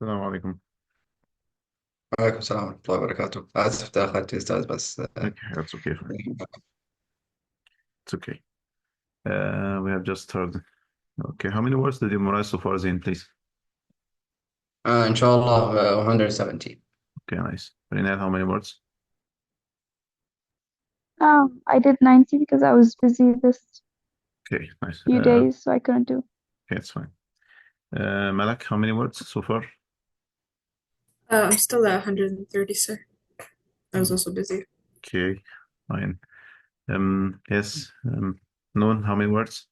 السلام عليكم. وعليكم السلام ورحمة الله وبركاته. آسف تأخرت يا أستاذ بس Okay, that's okay. Fine. It's okay. We have just started. Okay, how many words did you memorize so far, Zain, please? إن شاء الله 170. Okay, nice. Renat, how many words? I did 90 because I was busy this Okay, nice. few days, so I couldn't do. Okay, it's fine. Malak, how many words so far? I'm still at 130, sir. I was also busy. Okay, fine. Yes. Noon, how many words?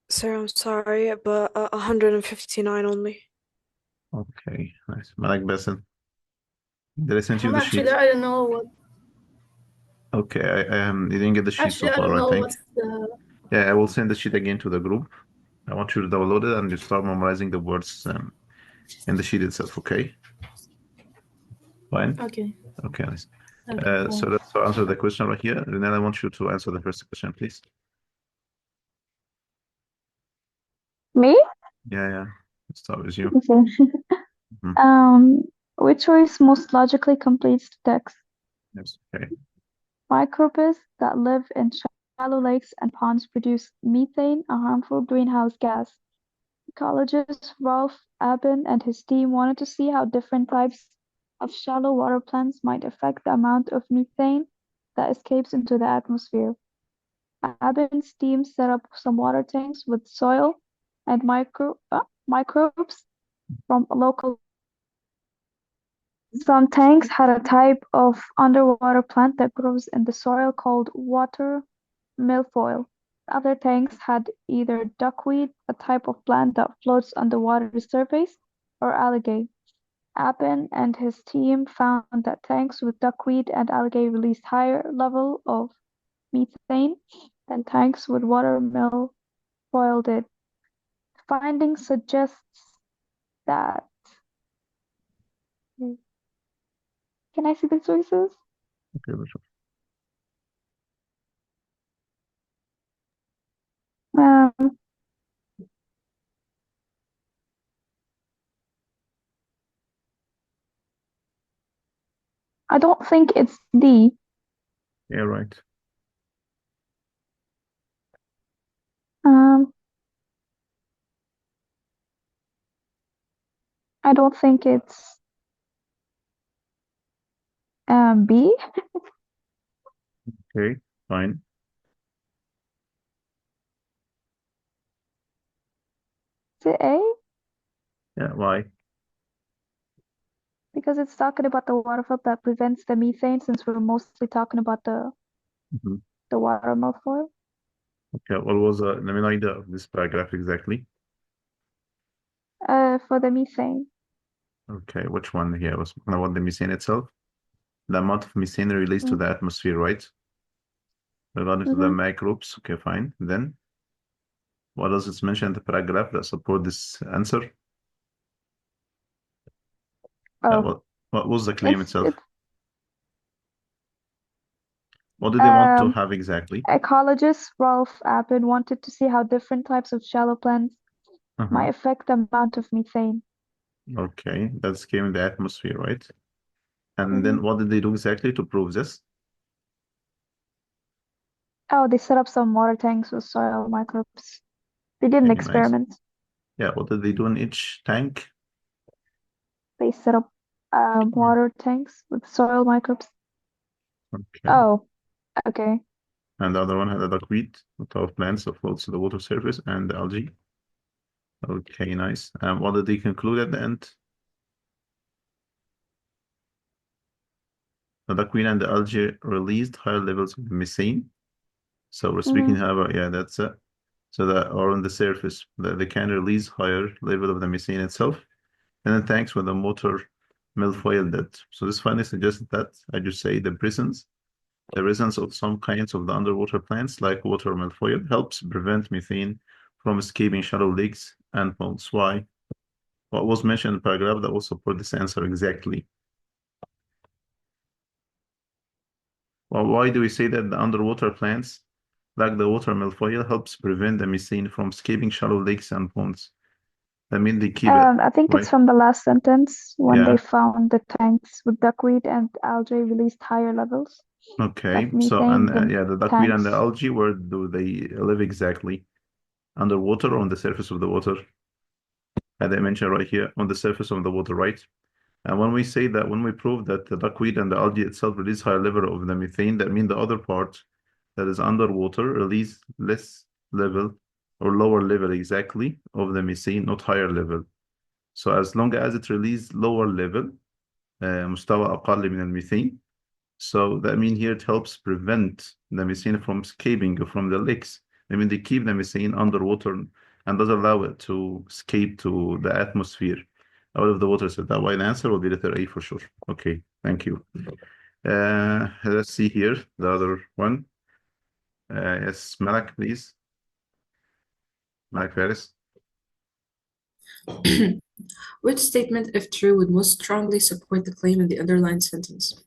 Sir, I'm sorry, but 159 only. Okay, nice. Malak Bassel, did I send you the sheet? Actually, I don't know what. Okay, you didn't get the sheet so Actually, I far, don't I know think. what's the. Yeah, I will send the sheet again to the group. I want you to download it and you start memorizing the words in the sheet itself, okay? Fine? Okay. Okay, nice. Okay, So let's answer the question right here. Renel, I want you to answer the first question, please. Me? Yeah. Let's start with you. Okay. Mhm. Which choice most logically completes the text? Yes, okay. Microbes that live in shallow lakes and ponds produce methane, a harmful greenhouse gas. Ecologist Ralph Aben and his team wanted to see how different types of shallow water plants might affect the amount of methane that escapes into the atmosphere. Aben's team set up some water tanks with soil and microbes from local. Some tanks had a type of underwater plant that grows in the soil called water milfoil. Other tanks had either duckweed, a type of plant that floats on the water's surface, or algae. Appen and his team found that tanks with duckweed and algae released higher level of methane than tanks with water milfoil did. Findings suggests that. Can I see the choices? Okay, Bishop. Um, I don't think it's D. Yeah, right. Um, I don't think it's B. Okay, fine. Is it A? Yeah, why? Because it's talking about the water flood that prevents the methane, since we're mostly talking about the Mhm. water milfoil. Okay, what was the main idea of this paragraph exactly? For the methane. Okay, which one here was about the methane itself? The amount of methane released to the atmosphere, right? Regarding to the Mm-hmm. microbes. Okay, fine. Then what does it mention in the paragraph that support this answer? Oh, What was the claim itself? it's What did they want to have exactly? ecologist Ralph Appen wanted to see how different types of shallow plants might affect the amount of methane. Okay, that's came in the atmosphere, right? And Mm-hmm. then what did they do exactly to prove this? Oh, they set up some water tanks with soil microbes. They did an Okay, nice. experiment. Yeah, what did they do in each tank? They set up water tanks with soil microbes. Okay. Oh, okay. And the other one had a duckweed, a type of plants that floats to the water surface, and the algae. Okay, nice. What did they conclude at the end? The duckweed and the algae released higher levels of methane. So we're speaking about, yeah, that's it. So that are on the surface, they can release higher level of the methane itself. And then thanks for the motor milfoil did. So this finding suggests that I just say the presence of some kinds of the underwater plants like water milfoil helps prevent methane from escaping shallow lakes and ponds. Why? What was mentioned in the paragraph that will support this answer exactly? Well, why do we say that the underwater plants like the water milfoil helps prevent the methane from escaping shallow lakes and ponds? I mean, they keep it, I think it's right? from the last sentence when Yeah. they found the tanks with duckweed and algae released higher levels Okay. of So, methane and in yeah, the duckweed and the tanks. algae, where do they live exactly? Underwater or on the surface of the water? As I mentioned right here, on the surface of the water, right? And when we say that, when we prove that the duckweed and the algae itself release higher level of the methane, that means the other part that is underwater release less level or lower level exactly of the methane, not higher level. So as long as it release lower level, مستوى أقل من الميثane, so that means here it helps prevent the methane from escaping from the lakes. I mean, they keep the methane underwater and does allow it to escape to the atmosphere out of the water. So that why the answer will be letter A for sure. Okay, thank you. Let's see here the other one. Yes, Malak, please. Malak Faris. Which statement, if true, would most strongly support the claim in the underlined sentence?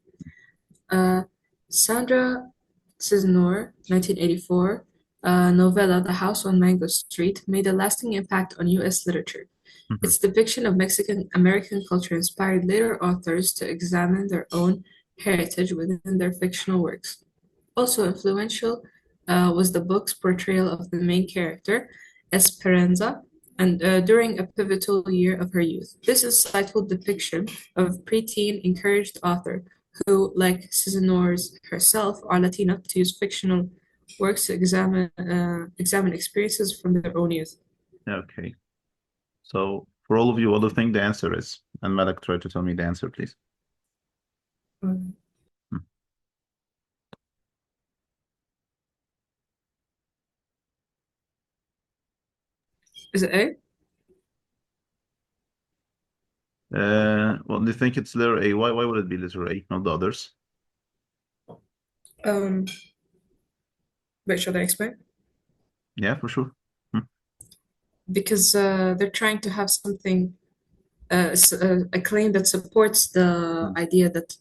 Sandra Cisnor, 1984, novella The House on Mango Street made a lasting impact on U.S. literature. Its depiction of Mexican-American culture inspired later authors to examine their own heritage within their fictional works. Also influential was the book's portrayal of the main character, Esperanza, and during a pivotal year of her youth. This insightful depiction of preteen encouraged author who, like Cisneros herself, are Latina, to use fictional works to examine experiences from their own youth. Okay. So for all of you, what do you think the answer is? And Malak, try to tell me the answer, please. Is it A? Well, do you think it's letter A? Why would it be letter A, not the others? Wait, should I explain? Yeah, for sure. Because they're trying to have something, a claim that supports the idea that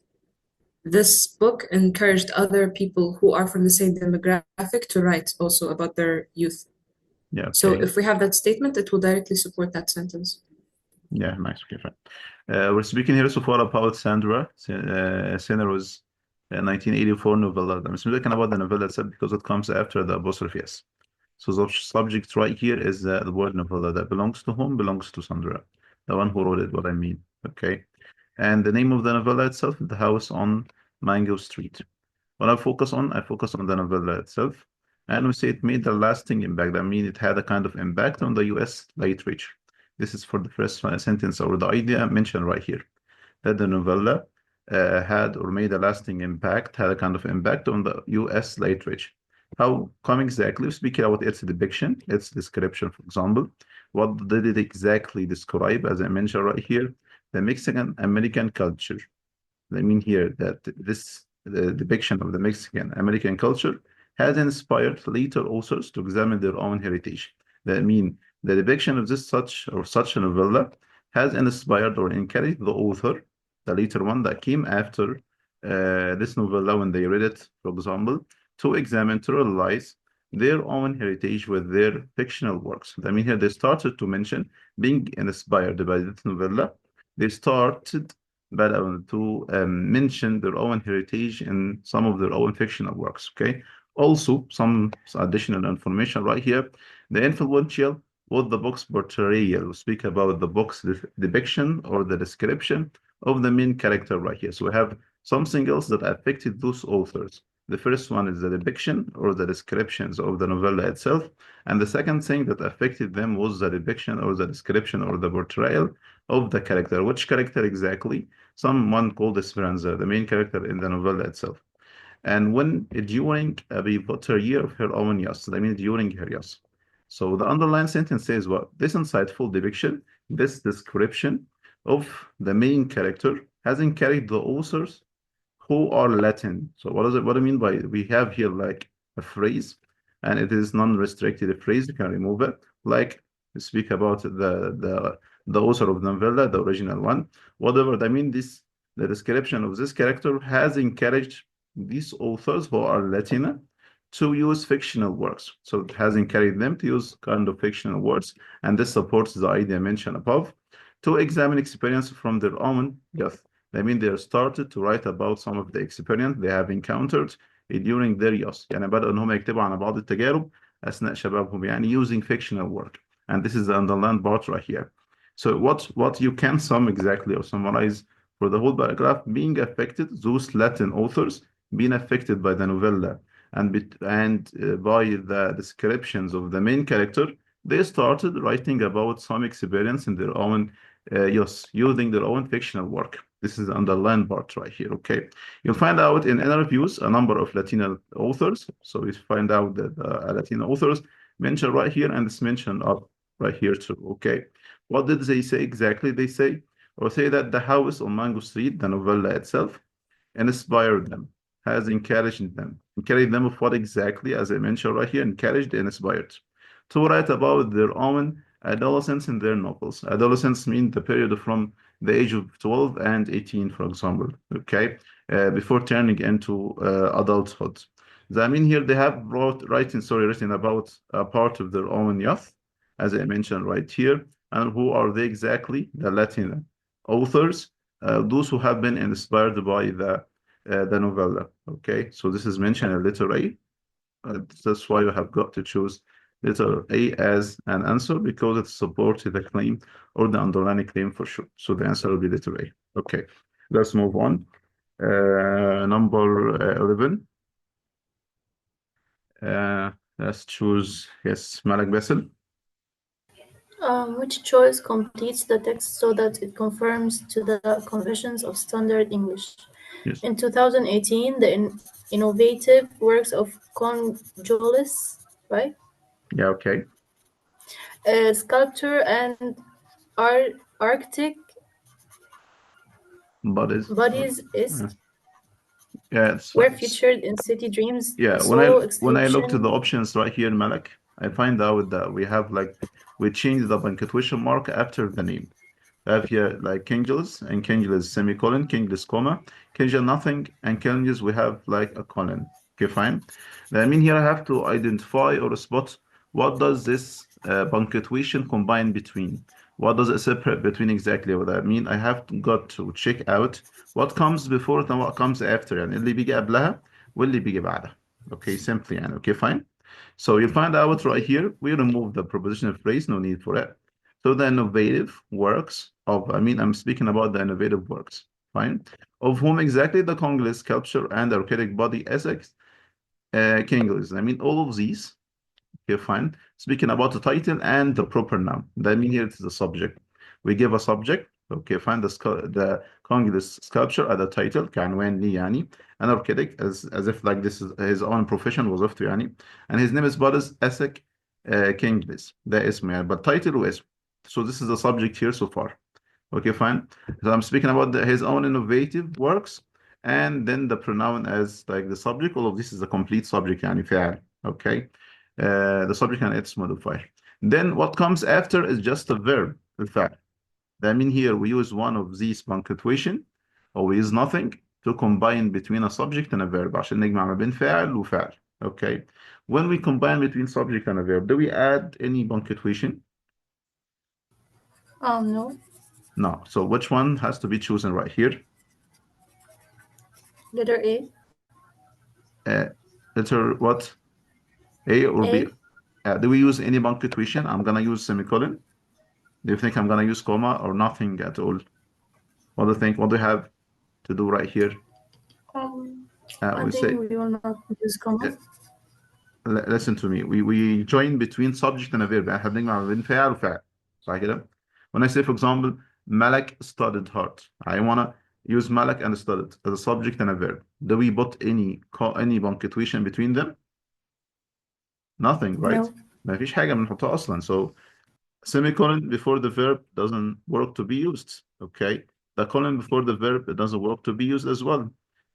this book encouraged other people who are from the same demographic to write also about their youth. Yeah, So okay. if we have that statement, it will directly support that sentence. Yeah, nice. Okay, fine. We're speaking here so far about Sandra Cisneros' 1984 novella. I'm speaking about the novella itself because it comes after the apostrophe S. So the subject right here is the word novella that belongs to whom? Belongs to Sandra, the one who wrote it, what I mean. Okay. And the name of the novella itself is The House on Mango Street. What I focus on the novella itself. And we say it made a lasting impact. I mean, it had a kind of impact on the US literature. This is for the first sentence or the idea mentioned right here, that the novella had or made a lasting impact, had a kind of impact on the US literature. How come exactly? Speaking about its depiction, its description, for example, what did it exactly describe, as I mentioned right here, the Mexican American culture. I mean here that this depiction of the Mexican American culture has inspired later authors to examine their own heritage. That mean the depiction of such a novella has inspired or encouraged the author, the later one that came after this novella when they read it, for example, to examine, to realize their own heritage with their fictional works. I mean here they started to mention being inspired by this novella. They started to mention their own heritage in some of their own fictional works. Okay. Also, some additional information right here. The influential was the book's portrayal. We speak about the book's depiction or the description of the main character right here. So we have something else that affected those authors. The first one is the depiction or the descriptions of the novella itself. And the second thing that affected them was the depiction or the description or the portrayal of the character. Which character exactly? Someone called Esperanza, the main character in the novella itself. And when during a pivotal year of her own yes, that means during her yes. So the underlined sentence says what? This insightful depiction, this description of the main character has encouraged the authors who are Latin. So what is it? What I mean by we have here like a phrase, and it is non-restricted phrase. You can remove it. Like speak about the author of the novella, the original one. Whatever. I mean this. The description of this character has encouraged these authors who are Latina to use fictional words. So it has encouraged them to use kind of fictional words, and this supports the idea mentioned above, to examine experience from their own youth. I mean, they started to write about some of the experience they have encountered during their youth. يعني بدأوا إن هم يكتبوا عن بعض التجارب أثناء شبابهم يعني using fictional word. And this is the underlined part right here. So what you can sum exactly or summarize for the whole paragraph, being affected, those Latin authors being affected by the novella and by the descriptions of the main character, they started writing about some experience in their own using their own fictional work. This is the underlined part right here, okay? You'll find out in interviews a number of Latino authors. So we find out that Latino authors mentioned right here, and it's mentioned up right here too, okay? What did they say exactly? They say that the house on Mango Street, the novella itself, inspired them, has encouraged them. Encouraged them of what exactly, as I mentioned right here, encouraged and inspired to write about their own adolescence in their novels. Adolescence means the period from the age of 12 and 18, for example, okay, before turning into adulthood. I mean, here they have written about a part of their own youth, as I mentioned right here. And who are they exactly? The Latin authors, those who have been inspired by the novella. Okay, so this is mentioned in letter A. That's why you have got to choose letter A as an answer, because it supports the claim or the underlying claim for sure. So the answer will be letter A. Okay, let's move on. Number 11. Let's choose, yes, Malak Basil. Which choice completes the text so that it conforms to the conventions of standard English? Yes. In 2018, the innovative works of Conjolis, right? Yeah, okay. Sculpture and Arctic Bodies is yeah, it's were fine. featured in City Dreams. Yeah, Solo when I look to the Exclusion. options right here, Malak, I find out that we changed the punctuation mark after the name. I have here like Kingles and Kingles semicolon, Kingles comma, Kingles nothing, and Kingles we have like a colon. Okay, fine. I mean here I have to identify or spot what does this punctuation combine between. What does it separate between exactly what I mean? I have got to check out what comes before and what comes after. يعني اللي بيجي قبلها واللي بيجي بعدها. Okay, simply يعني. Okay, fine. So you find out right here, we remove the prepositional phrase, no need for it. So the innovative works of, I'm speaking about the innovative works, fine, of whom exactly the Congolese sculpture and the archaic body Essex Kingles. All of these, okay, fine, speaking about the title and the proper noun. Here it is the subject. We give a subject, okay, fine, the Congolese sculpture at the title, كعنوان لي يعني, and archaic as if like this is his own profession وظيفته يعني, and his name is Boris Essex Kingles. ده اسمه يعني, but title واسم. So this is the subject here so far. Okay, fine. So I'm speaking about his own innovative works, and then the pronoun as like the subject. All of this is a complete subject, يعني فعل. Okay, the subject and its modifier. Then what comes after is just a verb, الفعل. Here we use one of these punctuation, or we use nothing to combine between a subject and a verb عشان نجمع ما بين فاعل وفعل. Okay, when we combine between subject and a verb, do we add any punctuation? No. No. So which one has to be chosen right here? Letter A. Letter what? A or A. B? Do we use any punctuation? I'm gonna use semicolon. Do you think I'm gonna use comma or nothing at all? What do you think? What do you have to do right here? I we think say, we will not use comma. listen to me. We join between subject and a verb. احنا بنجمع ما بين فاعل وفاعل. صح كده؟ When I say, for example, Malak studied hard, I wanna use Malak and studied as a subject and a verb. Do we put any punctuation between them? Nothing, right? No. ما فيش حاجة بنحطها أصلا. So semicolon before the verb doesn't work to be used. Okay, the colon before the verb, it doesn't work to be used as well.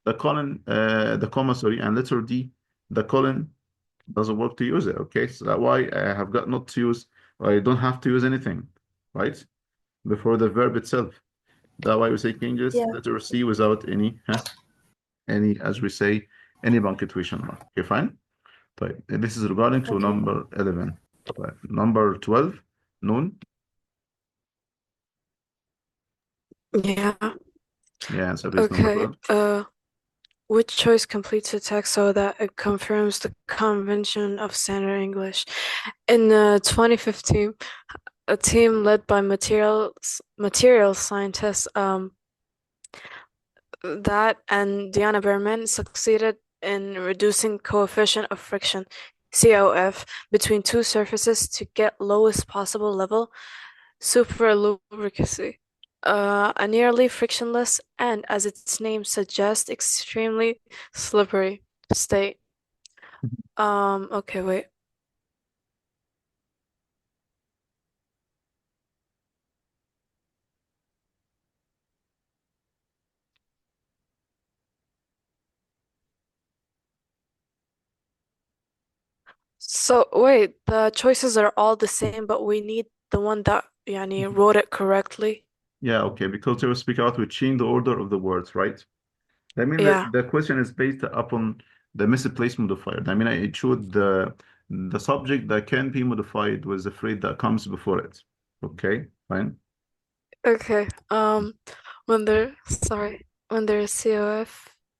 The colon, the comma, sorry, and letter D, the colon doesn't work to use it. Okay, so that's why I have got not to use, or I don't have to use anything, right, before the verb itself. That's why we say English letter C without any, as we say, any punctuation mark. Okay, fine. طيب this is regarding to Okay. number 11. طيب number 12 نون. Yeah. Yeah, answer please number Okay. 12. Which choice completes the text so that it confirms the convention of standard English? In 2015, a team led by materials scientists that and Diana Berman succeeded in reducing coefficient of friction (COF) between two surfaces to get lowest possible level superlubricity. A nearly frictionless and, as its name suggests, extremely slippery state. Okay, wait. So wait, the choices are all the same, but we need the one that yani wrote it correctly. Yeah, okay, because they will speak out, we change the order of the words, right? I mean, Yeah. the question is based upon the misplaced modifier. I mean, it showed the subject that can be modified with the phrase that comes before it. Okay, fine. Okay. When their COF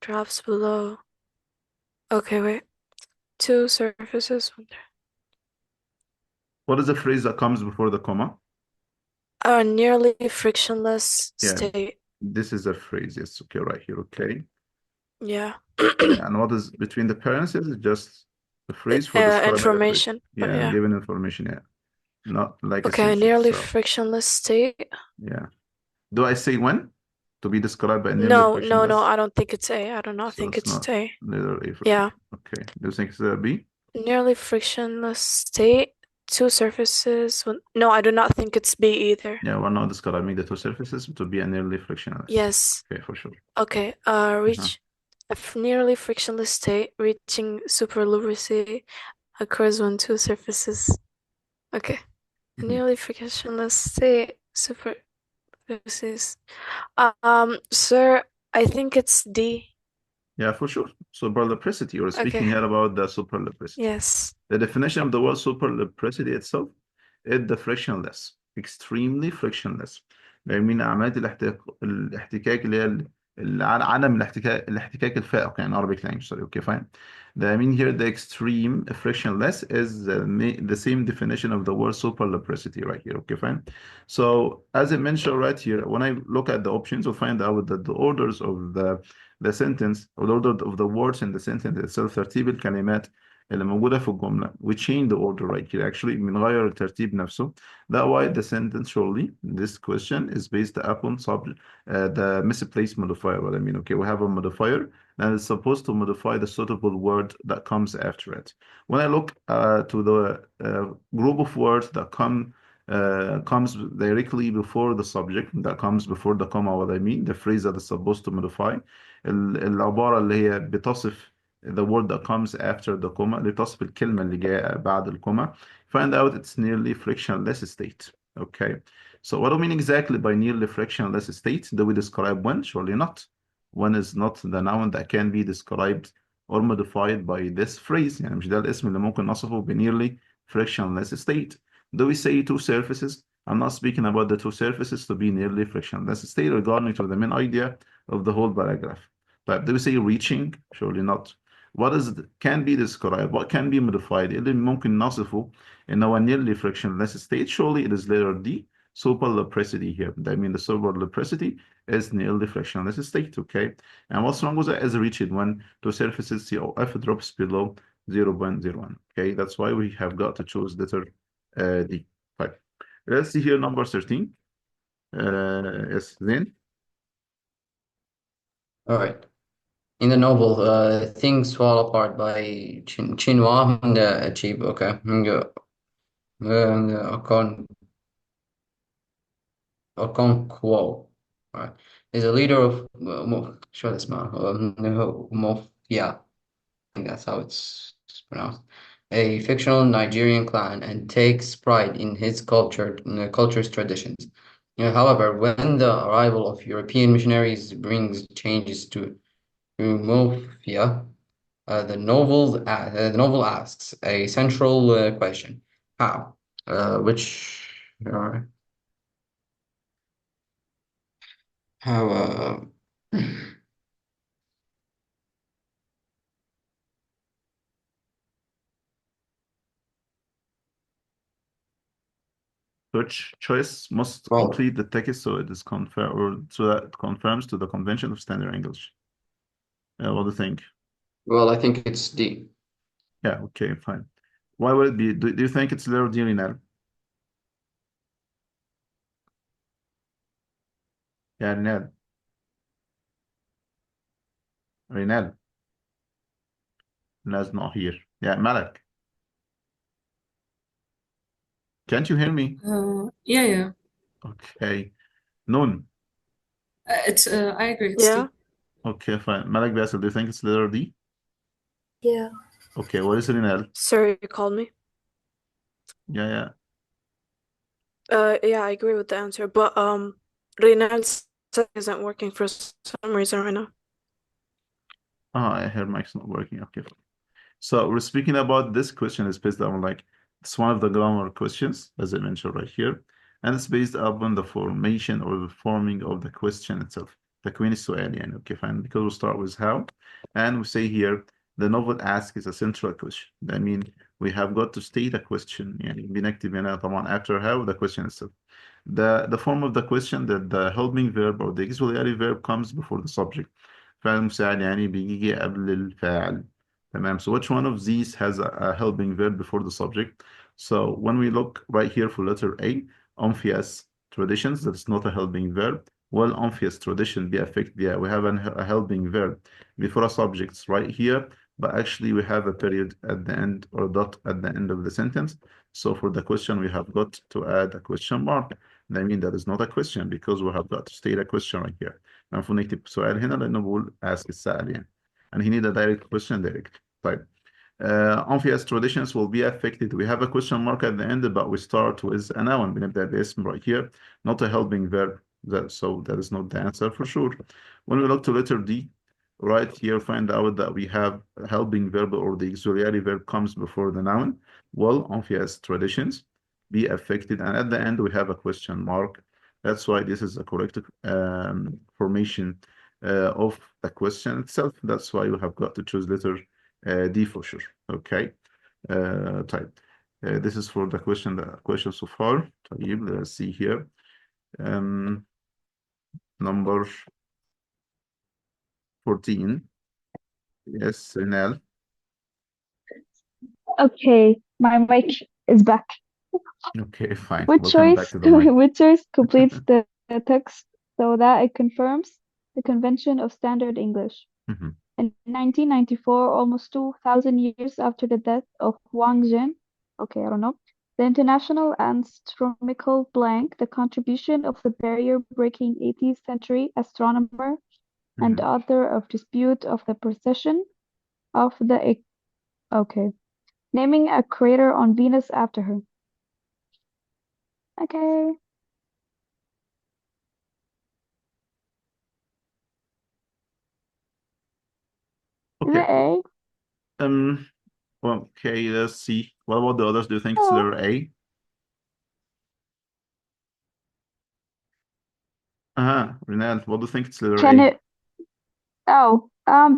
drops below. Okay, wait. Two surfaces. What is the phrase that comes before the comma? A nearly frictionless Yeah, state. this is a phrase. Yes, okay, right here. Okay. Yeah. Yeah, and what is between the parentheses is just the phrase for describing the phrase. Information. But Yeah, yeah. given information. Yeah, not like a Okay, sentence. nearly So frictionless state. yeah. Do I say when to be described by nearly No, frictionless? I don't think it's A. I do not So think it's it's not A. letter A for Yeah. sure. Okay. Do you think it's B? Nearly frictionless state. Two surfaces. No, I do not think it's B either. Yeah, we're not describing the two surfaces to be a nearly frictionless. Yes. Okay, for sure. Okay. Reach a nearly frictionless state, reaching superlubricity occurs when two surfaces. Okay. Mhm. Nearly frictionless state, superlubricity. Sir, I think it's D. Yeah, for sure. Superlubricity. We're speaking Okay. here about the superlubricity. Yes. The definition of the word superlubricity itself is the frictionless, extremely frictionless. يعني عملية الاحتكاك اللي هي عدم الاحتكاك الفائق يعني Arabic language sorry okay fine. I mean here the extreme frictionless is the same definition of the word superlubricity right here okay fine. So as I mentioned right here when I look at the options we'll find out that the orders of the sentence or the order of the words in the sentence itself ترتيب الكلمات اللي موجودة في الجملة we change the order right here actually بنغير الترتيب نفسه. That why the sentence surely this question is based upon the misplaced modifier what I mean okay we have a modifier that is supposed to modify the suitable word that comes after it. When I look to the group of words that comes directly before the subject that comes before the comma what I mean the phrase that is supposed to modify العبارة اللي هي بتصف the word that comes after the comma اللي تصف الكلمة اللي جاية بعد الكوما find out it's nearly frictionless state okay. So what do we mean exactly by nearly frictionless state? Do we describe when? Surely not. When is not the noun that can be described or modified by this phrase يعني مش ده الاسم اللي ممكن نصفه ب nearly frictionless state. Do we say two surfaces? I'm not speaking about the two surfaces to be nearly frictionless state regarding to the main idea of the whole paragraph. But do we say reaching? Surely not. What can be described? What can be modified? اللي ممكن نصفه إن هو nearly frictionless state. Surely it is letter D. Superlubricity here. I mean the superlubricity is nearly frictionless state. Okay. And what's wrong with that is reached when two surfaces COF drops below 0.01. Okay. That's why we have got to choose letter D. Fine. Let's see here number 13. Yes, then. All right. In the novel, things fall apart by Chinua Achebe. Okay. Okonkwo. Right. Is a leader of شو اسمه yeah, I think that's how it's pronounced. A fictional Nigerian clan and takes pride in his culture's traditions. However, when the arrival of European missionaries brings changes to Umofia, The novel asks a central question: how, which, how, Which choice must well, complete the text so it is confirmed, or so that it confirms to the convention of standard English? What do you think? well, I think it's D. Yeah, okay, fine. Why would it be? Do you think it's letter D, Rinal? Yeah, Rinal. Rinal. Rinal's not here. Yeah, Malak. Can't you hear me? Yeah. Okay. Noon. I agree. It's Yeah. D. Okay, fine. Malak Basil, do you think it's letter D? Yeah. Okay, what is Rinal? Sorry, you called me. Yeah. Yeah, I agree with the answer, but Reynald's isn't working for some reason right now. I heard mic's not working. Okay. So we're speaking about this question is based on it's one of the grammar questions, as I mentioned right here. And it's based upon the formation or the forming of the question itself. تكوين السؤال يعني. Okay, fine. Because we'll start with how. And we say here, the novel asks is a central question. I mean, we have got to state a question. يعني بنكتب هنا طبعا after how the question itself. The form of the question that the helping verb or the auxiliary verb comes before the subject. فعل مساعد يعني بيجي قبل الفاعل. تمام. So which one of these has a helping verb before the subject? So when we look right here for letter A, Omphalos traditions, that's not a helping verb. Well, Omphalos tradition be affected. Yeah, we have a helping verb before a subject right here, but actually we have a period at the end or a dot at the end of the sentence. So for the question, we have got to add a question mark. I mean, that is not a question because we have got to state a question right here. المفروض نكتب سؤال هنا لأنه بقول ask السائل يعني. And he need a direct question direct. طيب. Obvious traditions will be affected. We have a question mark at the end, but we start with a noun. بنبدأ باسم right here, not a helping verb. So that is not the answer for sure. When we look to letter D, right here, find out that we have a helping verb or the auxiliary verb comes before the noun. Well, obvious traditions be affected. And at the end, we have a question mark. That's why this is a correct formation of the question itself. That's why you have got to choose letter D for sure. Okay. طيب. This is for the question so far. طيب, let's see here. Number 14. Yes, Rinal. Okay, my mic is back. Okay, fine. Which Welcome back choice to the mic. which choice completes the text so that it confirms the convention of standard English? Mhm. In 1994, almost 2,000 years after the death of Wang Jin, okay, I don't know, the International Astronomical Blank, the contribution of the barrier-breaking 18th century astronomer and Mhm. author of Dispute of the Precession of the okay, naming a crater on Venus after her. Okay. Is it Okay. A? Well, okay, let's see. What about the others? Do you think it's Oh, letter A? Rinal, what do you think it's letter can A? it? Oh,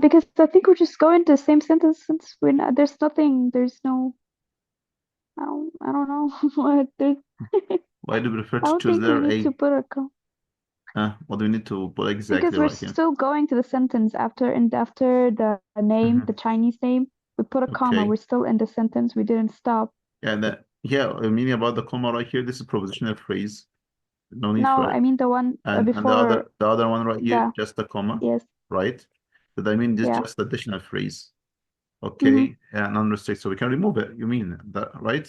because I think we're just going to the same sentence since we're not, there's nothing, there's no, I don't know what there's, Why do you prefer I to don't choose think we letter need to A? put What do we need to put exactly because we're right here? still going to the sentence after the name, the Chinese name, we put a comma. Okay. We're still in the sentence. We didn't stop. Yeah, meaning about the comma right here, this is prepositional phrase. No need No, for I it. mean the one And before the other one right here, the, just a comma, yes, right? But I mean this yeah. just additional phrase. Mhm. Okay, and non-restrict, so we can remove it. You mean that, right?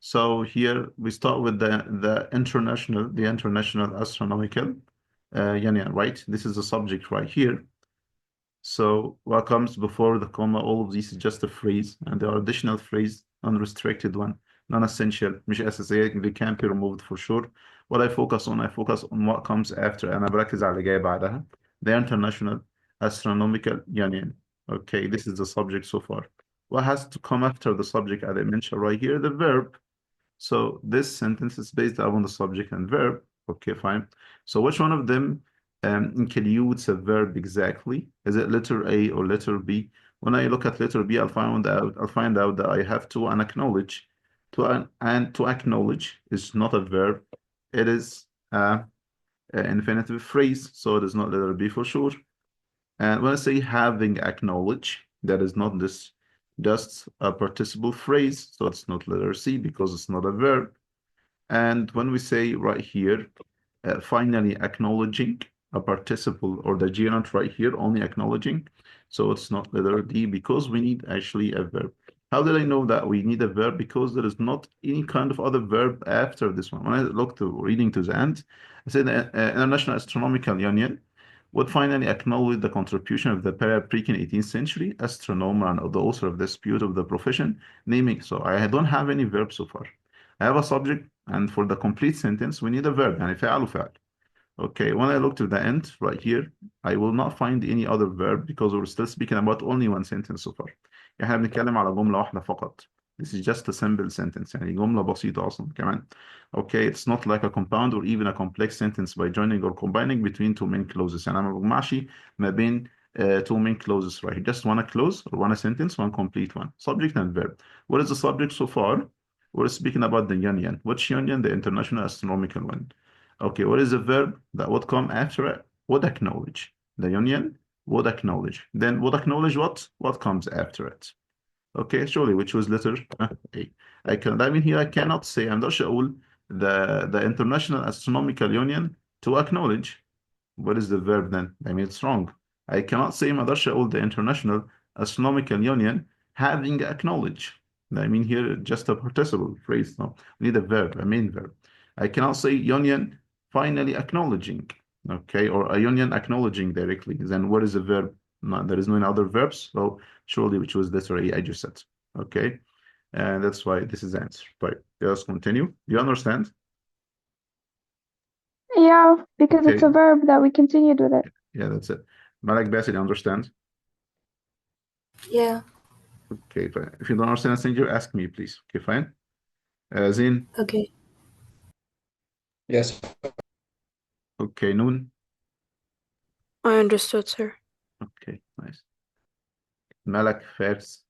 So here we start with the international astronomical right? This is the subject right here. So what comes before the comma, all of these is just a phrase, and there are additional phrase, unrestricted one, non-essential, مش أساسية, they can't be removed for sure. What I focus on what comes after. أنا بركز على اللي جاي بعدها. The International Astronomical Union. Okay, this is the subject so far. What has to come after the subject, as I mentioned right here? The verb. So this sentence is based upon the subject and verb. Okay, fine. So which one of them includes a verb exactly? Is it letter A or letter B? When I look at letter B, I'll find out that I have to acknowledge. And to acknowledge is not a verb. It is an infinitive phrase, so it is not letter B for sure. And when I say having acknowledge, that is not this just a participle phrase, so it's not letter C because it's not a verb. And when we say right here, finally acknowledging a participle or the gerund right here, only acknowledging, so it's not letter D because we need actually a verb. How did I know that we need a verb? Because there is not any kind of other verb after this one. When I look to reading to the end, I said the International Astronomical Union would finally acknowledge the contribution of the pre-Greek 18th century astronomer and the author of the dispute of the profession, naming. So I don't have any verb so far. I have a subject, and for the complete sentence, we need a verb, يعني فعل وفعل. Okay, when I look to the end right here, I will not find any other verb because we're still speaking about only one sentence so far. احنا بنتكلم على جملة واحدة فقط. This is just a simple sentence, يعني جملة بسيطة أصلا كمان. Okay, it's not like a compound or even a complex sentence by joining or combining between two main clauses. يعني أنا ما بجمعش ما بين two main clauses right here. Just one clause or one sentence, one complete one. Subject and verb. What is the subject so far? We're speaking about the union. Which union? The International Astronomical one. Okay, what is the verb that would come after it? Would acknowledge. The union would acknowledge. Then would acknowledge what? What comes after it? Okay, surely, which was letter A. I mean here I cannot say, I'm not sure the International Astronomical Union to acknowledge. What is the verb then? I mean, it's wrong. I cannot say ما اقدرش اقول the International Astronomical Union having acknowledge. I mean here just a participle phrase. No, we need a verb, a main verb. I cannot say union finally acknowledging. Okay, or a union acknowledging directly. Then what is the verb? No, there is no other verbs. So surely, which was letter A, I just said. Okay, and that's why this is the answer. Right, let's continue. Do you understand? Yeah, because it's Okay. a verb that we continued with it. Yeah, that's it. Malak Bassett, you understand? Yeah. Okay, fine. If you don't understand anything, you ask me, please. Okay, fine. Zin, Okay. Yes. okay, Noon. I understood, sir. Okay, nice. Malak, Fairs.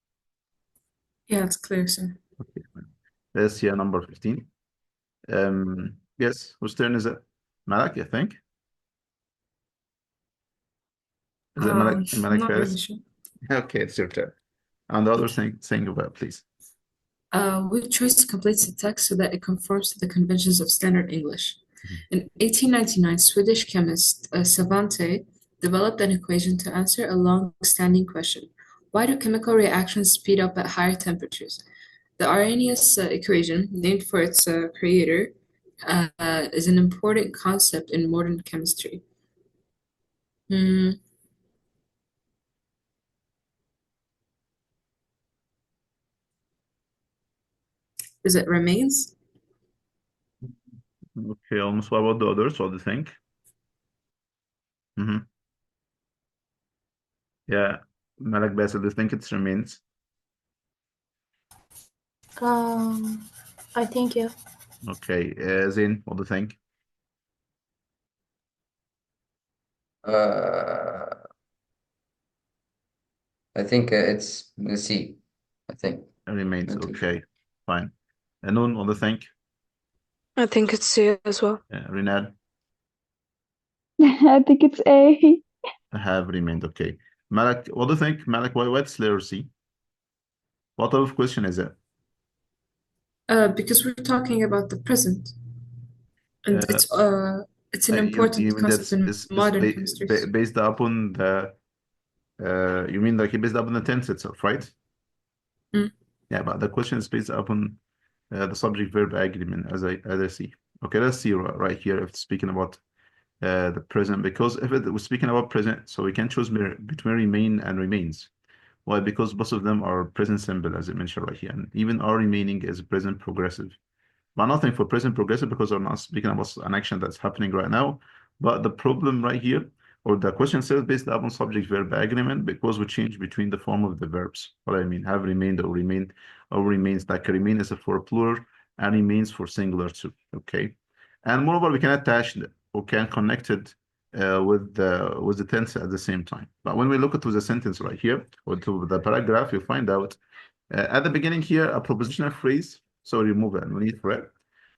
Yeah, it's clear, sir. Okay, fine. Let's see number 15. Yes, whose turn is it? Malak, I think. Is it Malak Not Fairs? really sure. Okay, it's your turn. And the other thing about, please. Which choice completes the text so that it conforms to the conventions of standard English? In 1899, Swedish chemist Savante developed an equation to answer a long-standing question. Why do chemical reactions speed up at higher temperatures? The Arrhenius equation, named for its creator, is an important concept in modern chemistry. Is it remains? Okay, almost. What about the others? What do you think? Yeah, Malak Bassett, do you think it remains? I think yeah. Okay, Zain, what do you think? I think it's the C. I think. It remains. Okay. Okay, fine. And Noon, what do you think? I think it's C as well. Renad? I think it's A. Have remained. Okay. Malak, what do you think? Malak, what's letter C? What type of question is it? Because we're talking about the present, and it's an important concept in modern chemistry. Based upon the you mean like based upon the tense itself, right? Yeah, but the question is based upon the subject verb agreement as I see. Okay, let's see right here if it's speaking about the present, because if it was speaking about present, so we can choose between remain and remains. Why? Because both of them are present simple, as I mentioned right here, and even our remaining is present progressive. But nothing for present progressive because we're not speaking about an action that's happening right now. But the problem right here, or the question says based upon subject-verb agreement because we change between the form of the verbs. What I mean, have remained or remained or remains, like remain is for plural and remains for singular too. Okay, and moreover, we can attach or can connect it with the tense at the same time. But when we look at the sentence right here or to the paragraph, you find out at the beginning here a propositional phrase. So remove it. We need for it.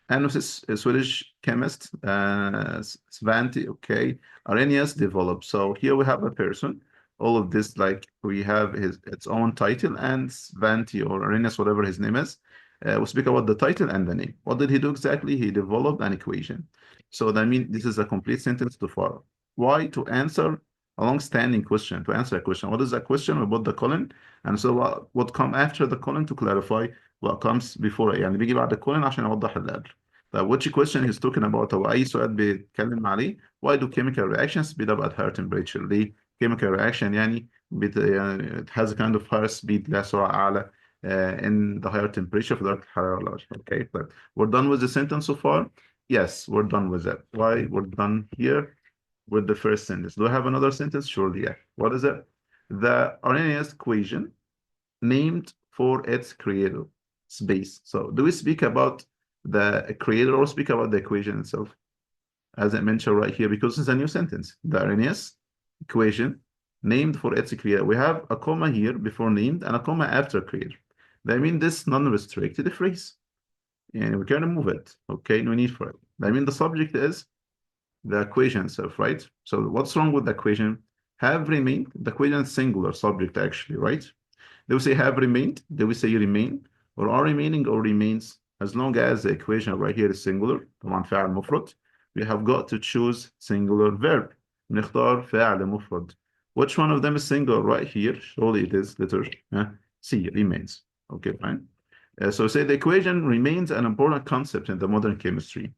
And this Swedish chemist, Svante, okay, Arrhenius developed. So here we have a person. All of this, like we have its own title, and Svante or Arrhenius, whatever his name is, we speak about the title and the name. What did he do exactly? He developed an equation. So that means this is a complete sentence to follow. Why? To answer a long-standing question, to answer a question. What is that question? We put the colon, and so what come after the colon to clarify what comes before. يعني بيجي بعد الكولن عشان يوضح اللي قبل. طيب which question he's talking about أو أي سؤال بيتكلم عليه. Why do chemical reactions speed up at higher temperature؟ ليه chemical reaction يعني it has a kind of higher speed لها سرعة أعلى in the higher temperature في درجة الحرارة العالية. Okay, but we're done with the sentence so far. Yes, we're done with that. Why? We're done here with the first sentence. Do I have another sentence? Surely, yeah. What is it? The Arrhenius equation named for its creator, space. So do we speak about the creator or speak about the equation itself? As I mentioned right here, because it's a new sentence. The Arrhenius equation named for its creator. We have a comma here before named and a comma after creator. That means this non-restricted phrase. And we can remove it. Okay, no need for it. I mean, the subject is the equation itself, right? So what's wrong with the equation? Have remained. The equation is singular subject, actually, right? Do we say have remained? Do we say remain? Or are remaining or remains? As long as the equation right here is singular, طبعا فاعل مفرد, we have got to choose singular verb. نختار فاعل مفرد. Which one of them is singular right here? Surely it is letter C, remains. Okay, fine. So say the equation remains an important concept in the modern chemistry.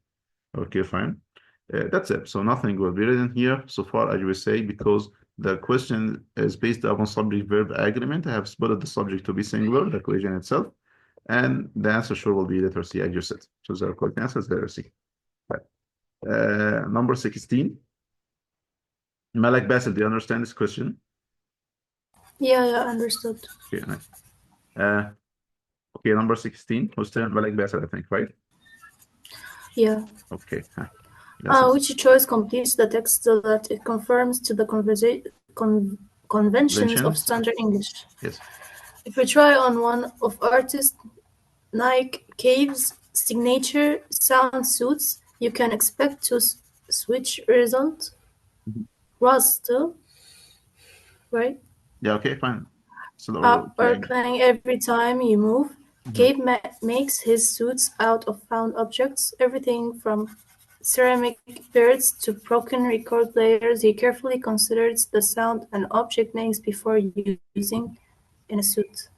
Okay, fine. That's it. So nothing will be written here so far, as you will say, because the question is based upon subject-verb agreement. I have spotted the subject to be singular, the equation itself, and the answer sure will be letter C, as you said. So the correct answer is letter C. Right. Number 16. Malak Basil, do you understand this question? Yeah, understood. Okay, nice. Okay, number 16. Who's still Malak Basil, I think, right? Yeah. Okay. Which choice completes the text so that it conforms to the conventions of standard English? Yes. If we try on one of artist Nike Cave's signature sound suits, you can expect to switch result. Was still, right? Yeah, okay, fine. So Up or playing every time you move. Cave makes his suits out of found objects, everything from ceramic birds to broken record players. He carefully considers the sound and object names before using in a suit.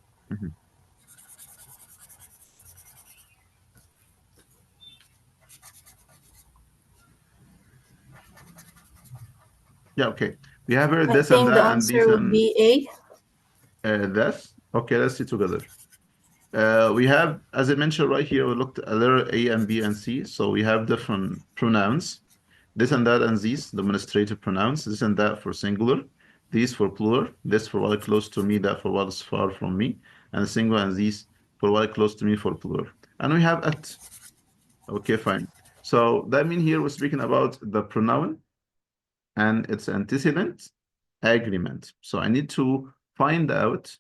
Yeah, okay. We have heard I this think and the that and answer this would and be A. this. Okay, let's see together. We have, as I mentioned right here, we looked at letter A and B and C. So we have different pronouns. This and that and these, demonstrative pronouns. This and that for singular. These for plural. This for what is close to me, that for what is far from me. And singular and these for what is close to me for plural. And we have at. Okay, fine. So that means here we're speaking about the pronoun and its antecedent agreement. So I need to find out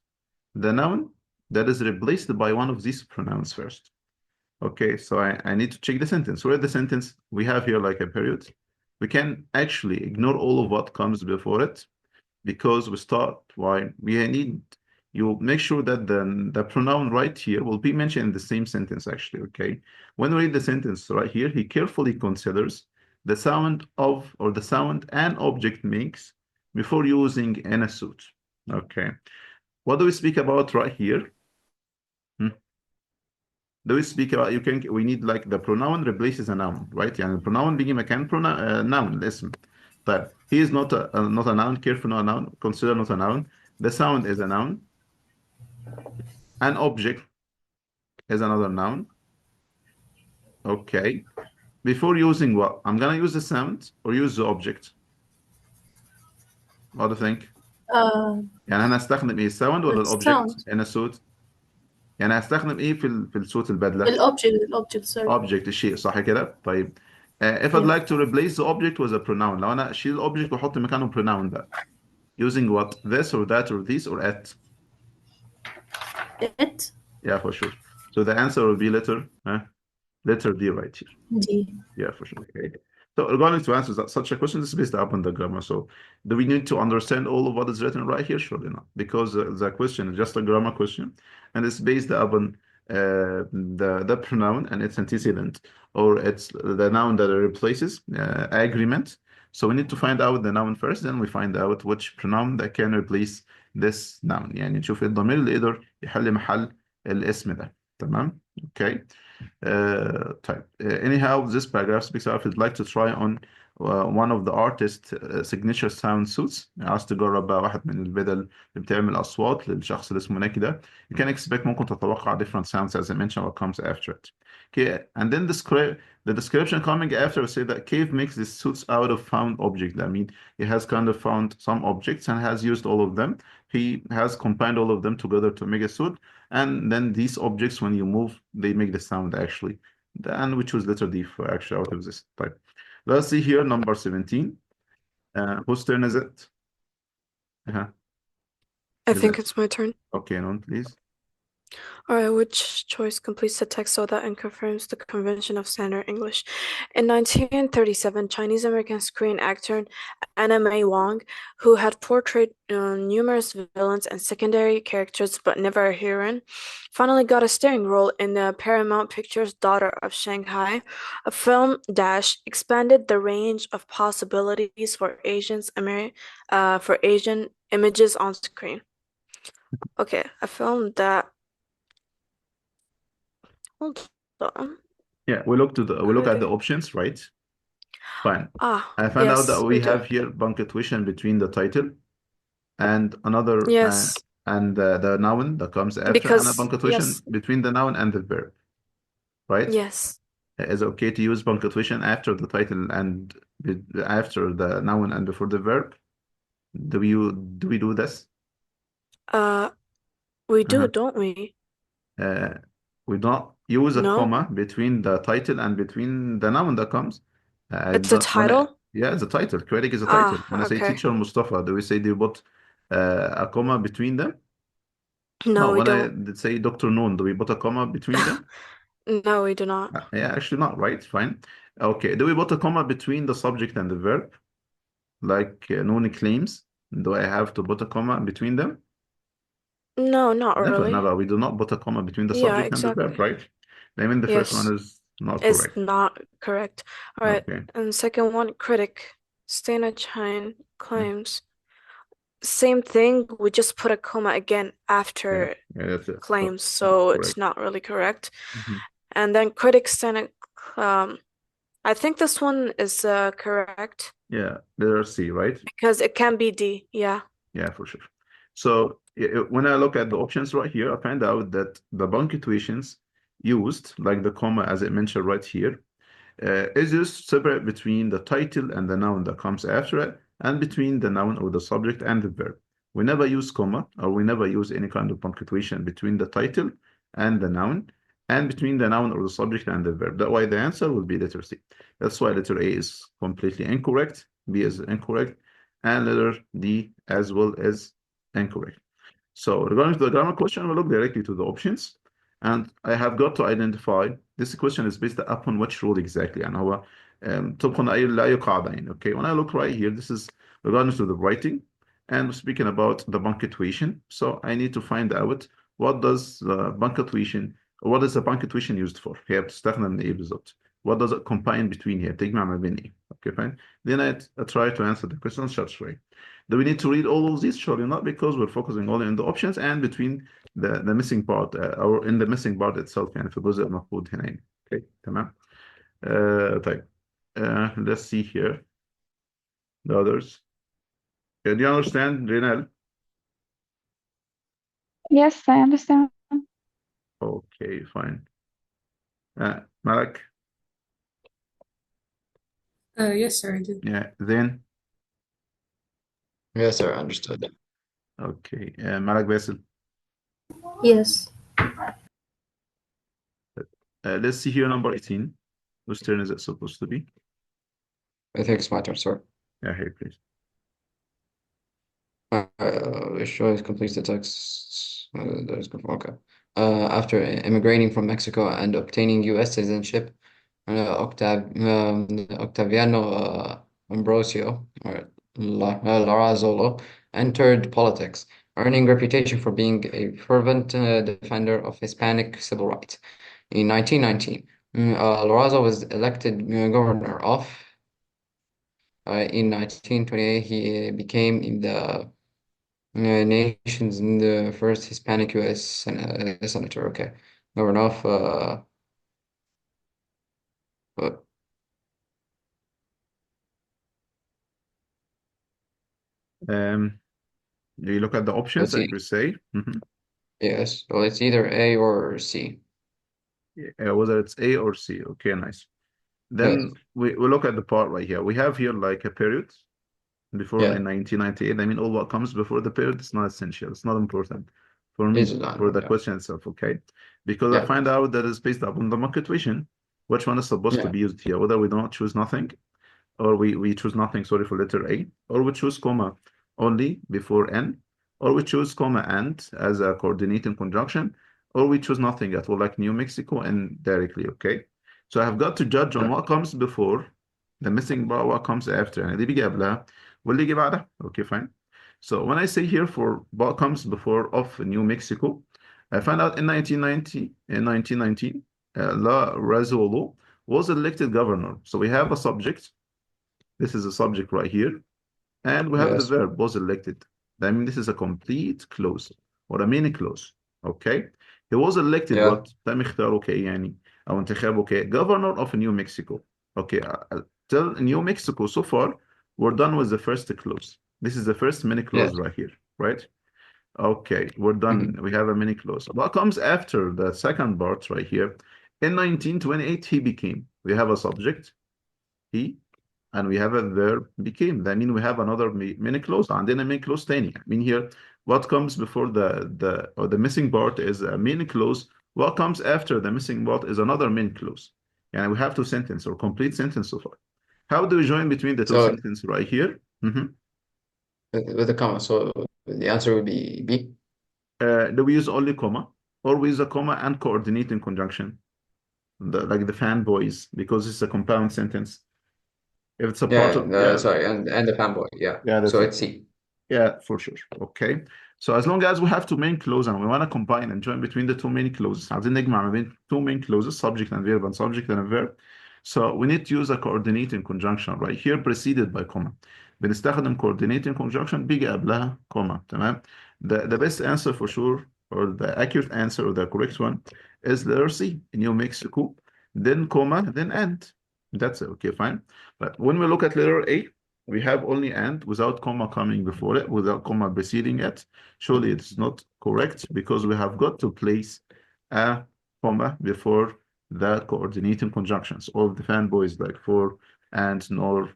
the noun that is replaced by one of these pronouns first. Okay, so I need to check the sentence. Where the sentence we have here like a period, we can actually ignore all of what comes before it because we start why we need you make sure that the pronoun right here will be mentioned in the same sentence actually. Okay, when we read the sentence right here, he carefully considers the sound of or the sound an object makes before using in a suit. Okay, what do we speak about right here? Do we speak about we need like the pronoun replaces a noun, right? يعني البروناون بيجي مكان noun الاسم. طيب he is not a noun, careful not a noun, consider not a noun. The sound is a noun. An object is another noun. Okay. Before using what? I'm gonna use the sound or use the object? What do you think؟ uh, يعني انا هستخدم ايه الساوند ولا the الاوبجكت sound. هنا الصوت؟ يعني هستخدم ايه في الصوت البدلة؟ الobject sorry. object الشيء صح كده؟ طيب if I'd Yes. like to replace the object with a pronoun لو انا اشيل الاوبجكت واحط مكانه pronoun بقى using what? This or that or this or at? It. Yeah, for sure. So the answer will be letter D right here. D. Yeah, for sure. Okay. So regarding to answer such a question, this is based upon the grammar. So do we need to understand all of what is written right here? Surely not, because the question is just a grammar question, and it's based upon the pronoun and its antecedent, or it's the noun that it replaces agreement. So we need to find out the noun first, then we find out which pronoun that can replace this noun. يعني نشوف الضمير اللي يقدر يحل محل الاسم ده. تمام؟ Okay. طيب anyhow this paragraph speaks out if you'd like to try on one of the artist's signature sound suits عايز تجرب بقى واحد من البدل اللي بتعمل أصوات للشخص اللي اسمه ناكي ده you can expect ممكن تتوقع different sounds as I mentioned what comes after it okay and then the description coming after say that Cave makes these suits out of found objects. I mean, he has kind of found some objects and has used all of them. He has combined all of them together to make a suit. And then these objects, when you move, they make the sound actually. And we choose letter D for actually out of this type. Let's see here, number 17. Whose turn is it? I Is think it? it's my turn. Okay, non, please. All right, which choice completes the text so that and confirms the convention of standard English? In 1937, Chinese-American screen actor Anna May Wong, who had portrayed numerous villains and secondary characters but never a heroine, finally got a starring role in the Paramount Pictures' Daughter of Shanghai, a film dash expanded the range of possibilities for Asian images on screen. Okay, a film that hold on. Yeah, we look at the options, right? Fine. I found out that we have here punctuation between the title and another and the noun that comes after, and a punctuation between the noun and the verb, right? Yes. Is it okay to use punctuation after the title and after the noun and before the verb? Do we do this? We do, don't we? We don't use a comma between the title and between the noun that comes. It's a title? Yeah, it's a title. Critic is a title. When I say teacher Mustafa, do we say do you put a comma between them? No, we when don't. I say Dr. Noon, do we put a comma between them? No, we do not. Yeah, actually not, right? Fine. Okay, do we put a comma between the subject and the verb? Like Noon claims. Do I have to put a comma between them? No, not really. Never. We do not put a comma between the subject and the verb, right? I mean, the first one is not correct. It's not correct. All right. Okay. And second one, critic. Stana Chine claims. Same thing. We just put a comma again after claims, so it's not really correct. And then critic Stana, I think this one is correct. Yeah, letter C, right? Because it can be D. Yeah. Yeah, for sure. So when I look at the options right here, I find out that the punctuations used, like the comma as I mentioned right here, is used separate between the title and the noun that comes after it, and between the noun or the subject and the verb. We never use comma, or we never use any kind of punctuation between the title and the noun, and between the noun or the subject and the verb. That's why the answer will be letter C. That's why letter A is completely incorrect, B is incorrect, and letter D as well is incorrect. So regarding to the grammar question, we'll look directly to the options. And I have got to identify this question is based upon which rule exactly. And هو طبقا لأي قاعدة يعني. Okay, when I look right here, this is regarding to the writing and speaking about the punctuation. So I need to find out what is the punctuation used for. هي بتستخدم من إيه بالظبط. What does it combine between here? تجمع ما بين إيه. Okay, fine. Then I try to answer the question such way. Do we need to read all of these? Surely not, because we're focusing only on the options and between the missing part or in the missing part itself يعني في الجزء المفقود هنا يعني. Okay, تمام. طيب. Let's see here. The others. Do you understand, Rinal? Yes, I understand. Okay, fine. Malak? Yes, sir, I do. Yeah, then? Yes, sir. Understood. Okay. Malak Basil. Yes. Let's see here number 18. Whose turn is it supposed to be? I think it's my turn, sir. Yeah, here, please. Choice completes the text. There's okay. After immigrating from Mexico and obtaining U.S. citizenship, Octaviano Ambrosio or Larazolo entered politics, earning reputation for being a fervent defender of Hispanic civil rights. In 1919, Lorenzo was elected governor of. In 1928, he became the nation's the first Hispanic U.S. senator. Okay, governor of. What? Do you look at the options Let's that see. you say? Mhm. Yes, well, it's either A or C. Whether it's A or C. Okay, nice. Then Yes, we look at the part right here. We have here like a period before yeah, in 1998. I mean, all what comes before the period is not essential. It's not important for it's me, not. for the Yeah, question itself, okay? Because I yeah, find out that it's based upon the market tuition, which one is supposed to yeah, be used here, whether we don't choose nothing, or we choose nothing, sorry, for letter A, or we choose comma only before N, or we choose comma and as a coordinating conjunction, or we choose nothing at all, like New Mexico and directly, okay? So I have got to judge on yeah, what comes before, the missing bar, what comes after, يعني دي بيجي قبلها واللي يجي بعدها, okay, fine. So when I say here for what comes before of New Mexico, I found out in 1919, La Razolo was elected governor. So we have a subject. This is a subject right here. And we have the yes, verb was elected. I mean, this is a complete clause or a mini clause. Okay. He was elected yeah, what؟ تم اختياره كإيه يعني؟ أو انتخابه governor of New Mexico. Okay. Till New Mexico so far, we're done with the first clause. This is the first mini clause yes. right here, right? Okay, we're done. Mhm. We have a mini clause. What comes after the second part right here? In 1928, he became. We have a subject, he, and we have a verb became. That means we have another mini clause عندنا mini clause تاني. I mean here, what comes before the missing part is a mini clause. What comes after the missing part is another mini clause. And we have two sentences or complete sentence so far. How do we join between the two So sentences right here? with a comma, so the answer would be B. Do we use only comma or we use a comma and coordinating conjunction? Like the fanboys, because it's a compound sentence. If it's a part Yeah, of, yeah, sorry, and the fanboy. Yeah, yeah, that's so it. it's C. Yeah, for sure. Okay. So as long as we have two main clauses and we want to combine and join between the two main clauses, عايزين نجمع ما بين two main clauses, subject and verb and subject and a verb. So we need to use a coordinating conjunction right here preceded by comma. بنستخدم coordinating conjunction بيجي قبلها comma. تمام. The best answer for sure, or the accurate answer or the correct one, is letter C, New Mexico, then comma, then and. That's it. Okay, fine. But when we look at letter A, we have only and without comma coming before it, without comma preceding it. Surely it's not correct because we have got to place a comma before the coordinating conjunctions. All the fanboys like for, and, nor,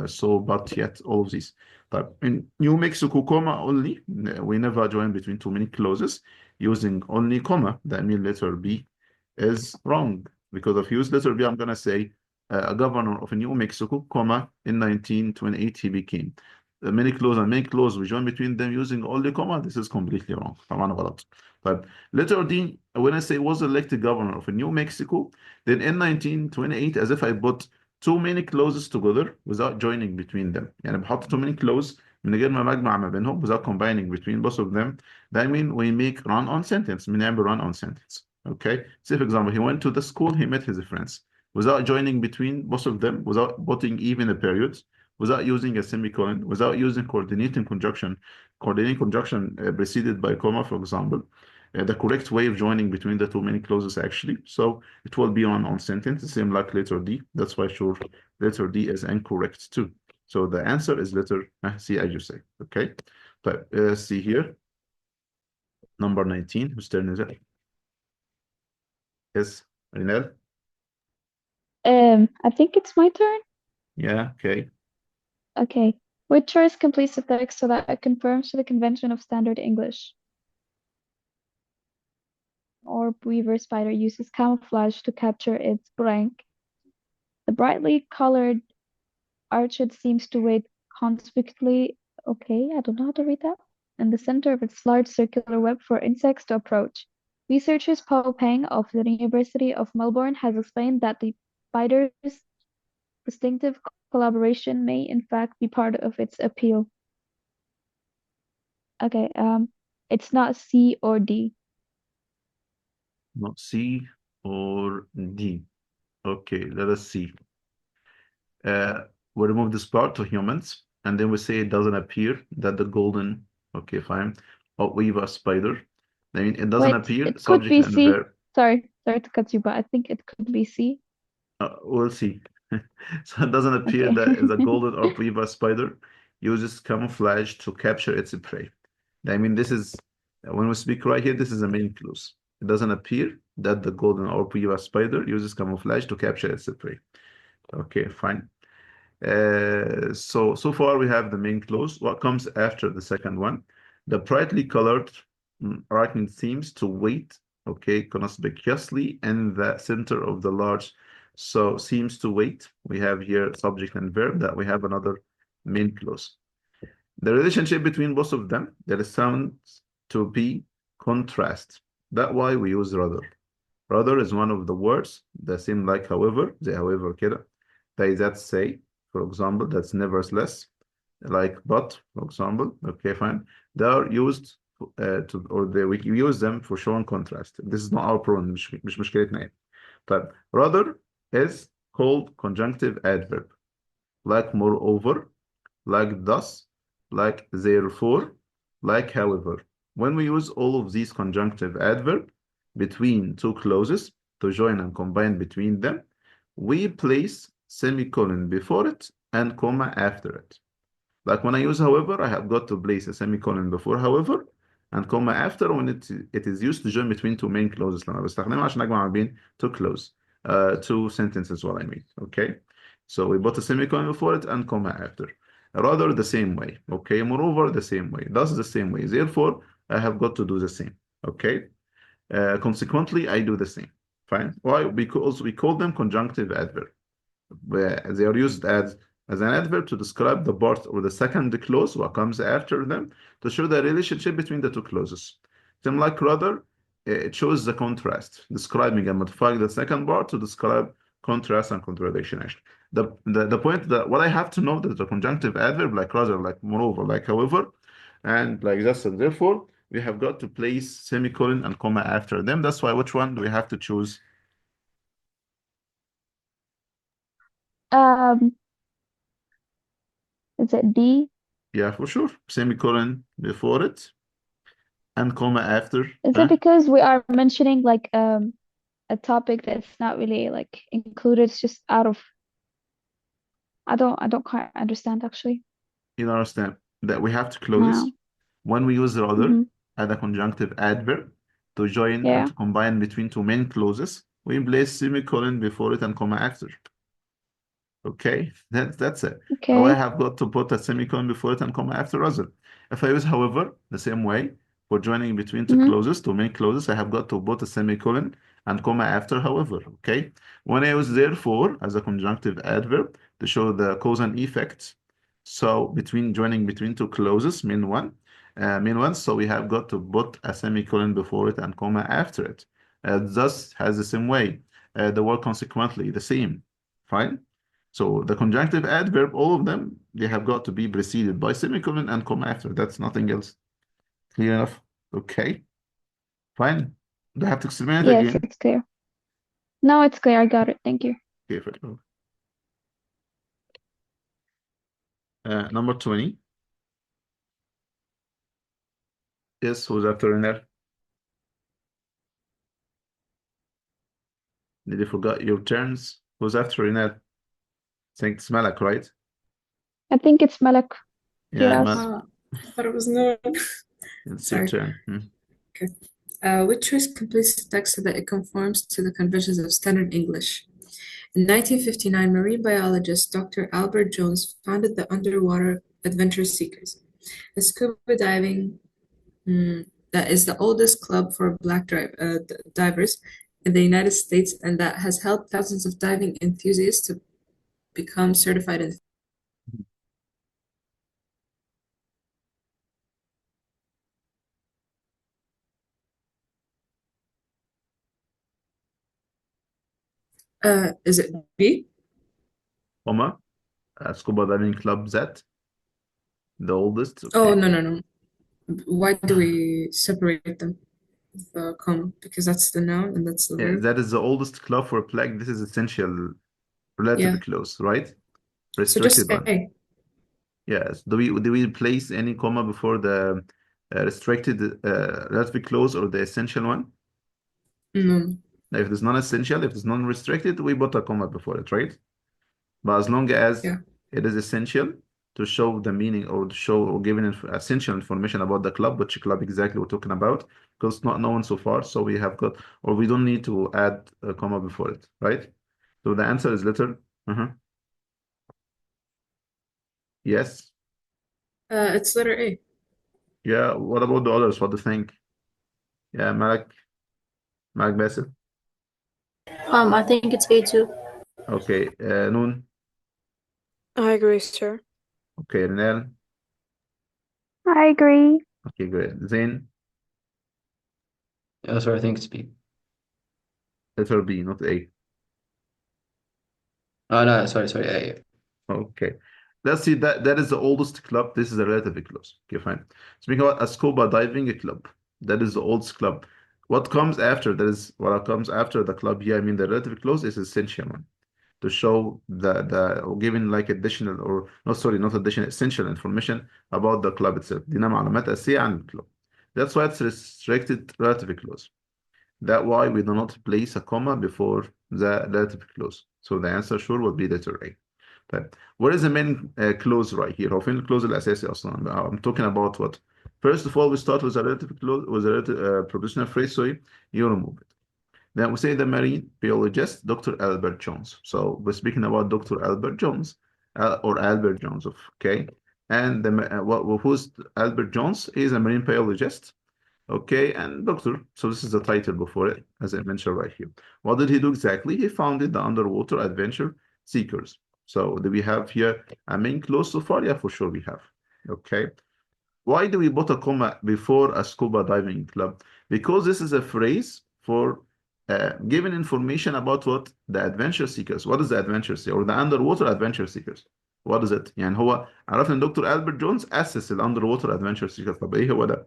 so, but, yet, all of these. But in New Mexico, comma only, we never join between too many clauses using only comma. That means letter B is wrong because if you use letter B, I'm going to say a governor of New Mexico, comma, in 1928 he became. The many clause and main clause, we join between them using only comma. This is completely wrong. طبعا غلط. But letter D, when I say was elected governor of New Mexico, then in 1928, as if I put too many clauses together without joining between them. يعني بحط too many clauses من غير ما بجمع ما بينهم without combining between both of them. That means we make run-on sentence. بنعمل run-on sentence. Okay. Say for example, he went to the school, he met his friends without joining between both of them, without putting even a period, without using a semicolon, without using coordinating conjunction preceded by comma, for example. The correct way of joining between the two many clauses actually. So it will be on sentence, the same like letter D. That's why sure letter D is incorrect too. So the answer is letter C, as you say. Okay. But see here, number 19, whose turn is it? Yes, Rinel? I think it's my turn. Yeah, okay. Okay. Which choice completes the text so that it conforms to the convention of standard English? Orb weaver spider uses camouflage to capture its blank. The brightly colored archid seems to wait conspicuously. Okay, I don't know how to read that. In the center of its large circular web for insects to approach. Researchers Paul Peng of the University of Melbourne has explained that the spider's distinctive collaboration may in fact be part of its appeal. Okay, it's not C or D. Not C or D. Okay, let us see. We remove this part to humans, and then we say it doesn't appear that the golden, okay, fine, weaver spider. I mean, it doesn't Wait, appear it could subject be and C. verb. Sorry to cut you, but I think it could be C. We'll see. So it doesn't appear Okay. that the golden or weaver spider uses camouflage to capture its prey. I mean, this is, when we speak right here, this is a main clues. It doesn't appear that the golden or weaver spider uses camouflage to capture its prey. Okay, fine. So far we have the main clause. What comes after the second one? The brightly colored arachnid seems to wait, okay, conspicuously in the center of the large. So seems to wait. We have here subject and verb, that we have another main clause. The relationship between both of them, there is sounds to be contrast. That's why we use rather. Rather is one of the words that seem like however, زي however كده. That say, for example, that's nevertheless, like but, for example, okay, fine. They are used we use them for showing contrast. This is not our problem, مش مشكلتنا يعني. But rather is called conjunctive adverb, like moreover, like thus, like therefore, like however. When we use all of these conjunctive adverb between two clauses to join and combine between them, we place semicolon before it and comma after it. Like when I use however, I have got to place a semicolon before however and comma after when it is used to join between two main clauses. لما بستخدمها عشان أجمع ما بين two clauses, two sentences, what I mean. Okay, so we put a semicolon before it and comma after. Rather the same way. Okay, moreover the same way. Thus the same way. Therefore, I have got to do the same. Okay. Consequently, I do the same. Fine. Why? Because we call them conjunctive adverb. Where they are used as an adverb to describe the part or the second clause, what comes after them, to show the relationship between the two clauses. Same like rather, it shows the contrast, describing and modifying the second part to describe contrast and contradiction. Actually, the point that what I have to know that the conjunctive adverb, like rather, like moreover, like however, and like just and therefore, we have got to place semicolon and comma after them. That's why which one do we have to choose? Is it D? Yeah, for sure. Semicolon before it and comma after. Is it because we are mentioning like a topic that's not really like included? It's just out of. I don't quite understand actually. You don't understand that we have to close No. when we use rather as a conjunctive adverb to join and to combine between two main clauses. We place semicolon before it and comma after. Okay, that's it. Okay. Now I have got to put a semicolon before it and comma after rather. If I use however, the same way, for joining between two clauses, two main clauses, I have got to put a semicolon and comma after however, okay? When I use therefore as a conjunctive adverb to show the cause and effect, so joining between two clauses, mean one, so we have got to put a semicolon before it and comma after it. Thus has the same way. The word consequently, the same, fine? So the conjunctive adverb, all of them, they have got to be preceded by semicolon and comma after. That's nothing else. Clear enough? Okay. Fine. Do I have to explain it again? Yes, it's clear. No, it's clear. I got it. Thank you. Okay. Number 20. Yes, who's after in there? Did you forget your turns? Who's after in there? I think it's Malak, right? I think it's Malak. Yeah, Yes. I thought it was Noor. It's Sorry. your turn. Okay. Which choice completes the text so that it conforms to the conventions of standard English? In 1959, marine biologist Dr. Albert Jones founded the adventure seekers. The scuba diving that is the oldest club for black divers in the United States, and that has helped thousands of diving enthusiasts to become certified in. Is it B? Comma, scuba diving club Z, the oldest. Oh, Okay. no. Why do we separate them? The comma, because that's the noun and that's the Yeah, verb. that is the oldest club for a black. This is essential, relatively Yeah. close, right? So just Restricted one. A. Yes. Do we place any comma before the restricted, relatively close, or the essential one? No. Now, if it is non-essential, if it's non-restricted, we put a comma before it, right? But as long as Yeah. it is essential to show the meaning or to show or giving essential information about the club, which club exactly we're talking about, because it's not known so far. So we have got, or we don't need to add a comma before it, right? So the answer is letter. Yes. It's letter A. Yeah. What about the others? What do you think? Yeah, Malik Basil. I think it's A too. Okay. Noon. I agree, sir. Okay. Renel. I agree. Okay, great. Zain. Yeah, sorry, I think it's B. Letter B, not A. Oh no, sorry, A. Okay. Let's see, that is the oldest club. This is a relatively close. Okay, fine. Speaking about a scuba diving club, that is the oldest club. What comes after? That is what comes after the club here. I mean, the relatively close is essential one to show or giving like additional, or no, sorry, not additional, essential information about the club itself. دينا معلومات أساسية عن الكلوب. That's why it's restricted relatively close. That's why we do not place a comma before the relatively close. So the answer sure would be letter A. طيب, what is the main clause right here? هو فين الكلوز الأساسي أصلا? I'm talking about what? First of all, we start with a relative clause, with a relative prepositional phrase, so you remove it. Then we say the marine biologist, Dr. Albert Jones. So we're speaking about Dr. Albert Jones, or Albert Jones, okay? And who's Albert Jones? He's a marine biologist, okay, and doctor. So this is the title before it, as I mentioned right here. What did he do exactly? He founded the Underwater Adventure Seekers. So do we have here a main clause so far? Yeah, for sure we have. Okay. Why do we put a comma before a scuba diving club? Because this is a phrase for giving information about what the adventure seekers. What is the adventure seeker or the underwater adventure seekers? What is it؟ يعني هو عرفنا ان دكتور ألبرت جونز أسس ال underwater adventure seekers. طب ايه هو ده؟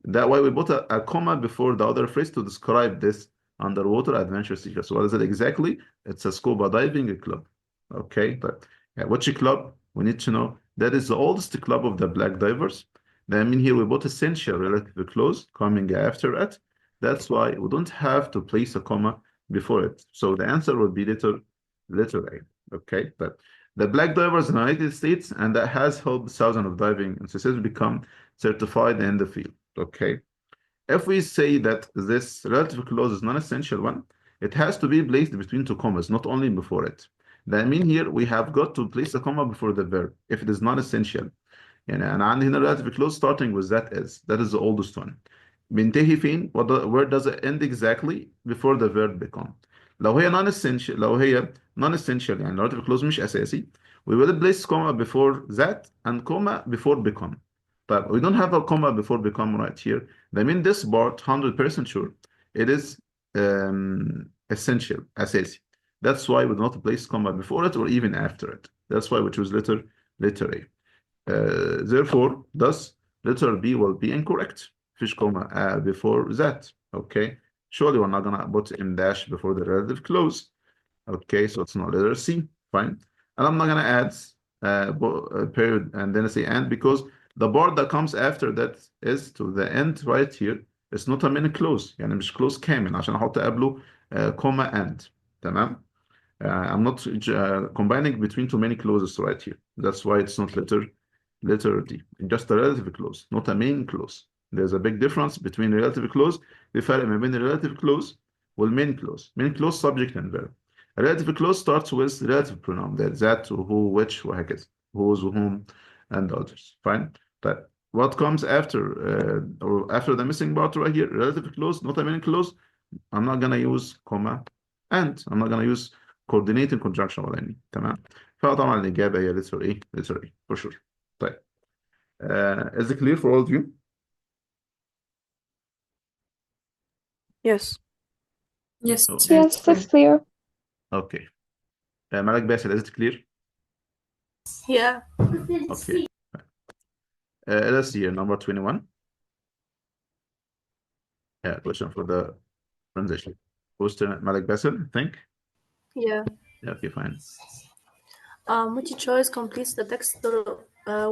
That why we put a comma before the other phrase to describe this underwater adventure seekers. So what is it exactly? It's a scuba diving club. Okay, but which club? We need to know. That is the oldest club of the black divers. Then in here we put essential relative clause coming after it. That's why we don't have to place a comma before it. So the answer would be letter A. Okay, but the black divers in the United States, and that has helped thousands of diving instructors become certified in the field. Okay, if we say that this relative clause is non-essential one, it has to be placed between two commas, not only before it. That mean here we have got to place a comma before the verb if it is non-essential. يعني أنا عندي هنا relative clause starting with that is the oldest one. بينتهي فين؟ where does it end exactly before the verb become. لو هي non-essential يعني relative clause مش أساسي, we will place comma before that and comma before become. But we don't have a comma before become right here. That means this part 100% sure it is essential, أساسي. That's why we do not place comma before it or even after it. That's why we choose letter A. Therefore, thus, letter B will be incorrect. Fish comma before that. Okay. Surely we're not gonna put in dash before the relative clause. Okay, so it's not letter C. Fine. And I'm not gonna add period and then I say and, because the part that comes after that is to the end right here. It's not a main clause. يعني مش clause كامل عشان احط قبله comma and. تمام. I'm not combining between too many clauses right here. That's why it's not letter D. Just a relative clause, not a main clause. There's a big difference between relative clause. في فرق ما بين relative clause والmain clause. Main clause subject and verb. A relative clause starts with relative pronoun. That, who, which, وهكذا. Whose, whom. and others. Fine. But what comes after or after the missing part right here? Relative clause, not a meaning clause. I'm not gonna use comma and I'm not gonna use coordinating conjunction ولا any. تمام. فطبعا الإجابة هي letter A, letter A for sure. طيب. Is it clear for all of you? Yes. Yes, Oh. sir, Yes, it's clear. Okay. Malak Basil, is it clear? Yeah. Okay. Let's see here, number 21. Yeah, question for the transition. Who's turn? Malak Basil, I think? Yeah. Yeah, okay, fine. Which choice completes the text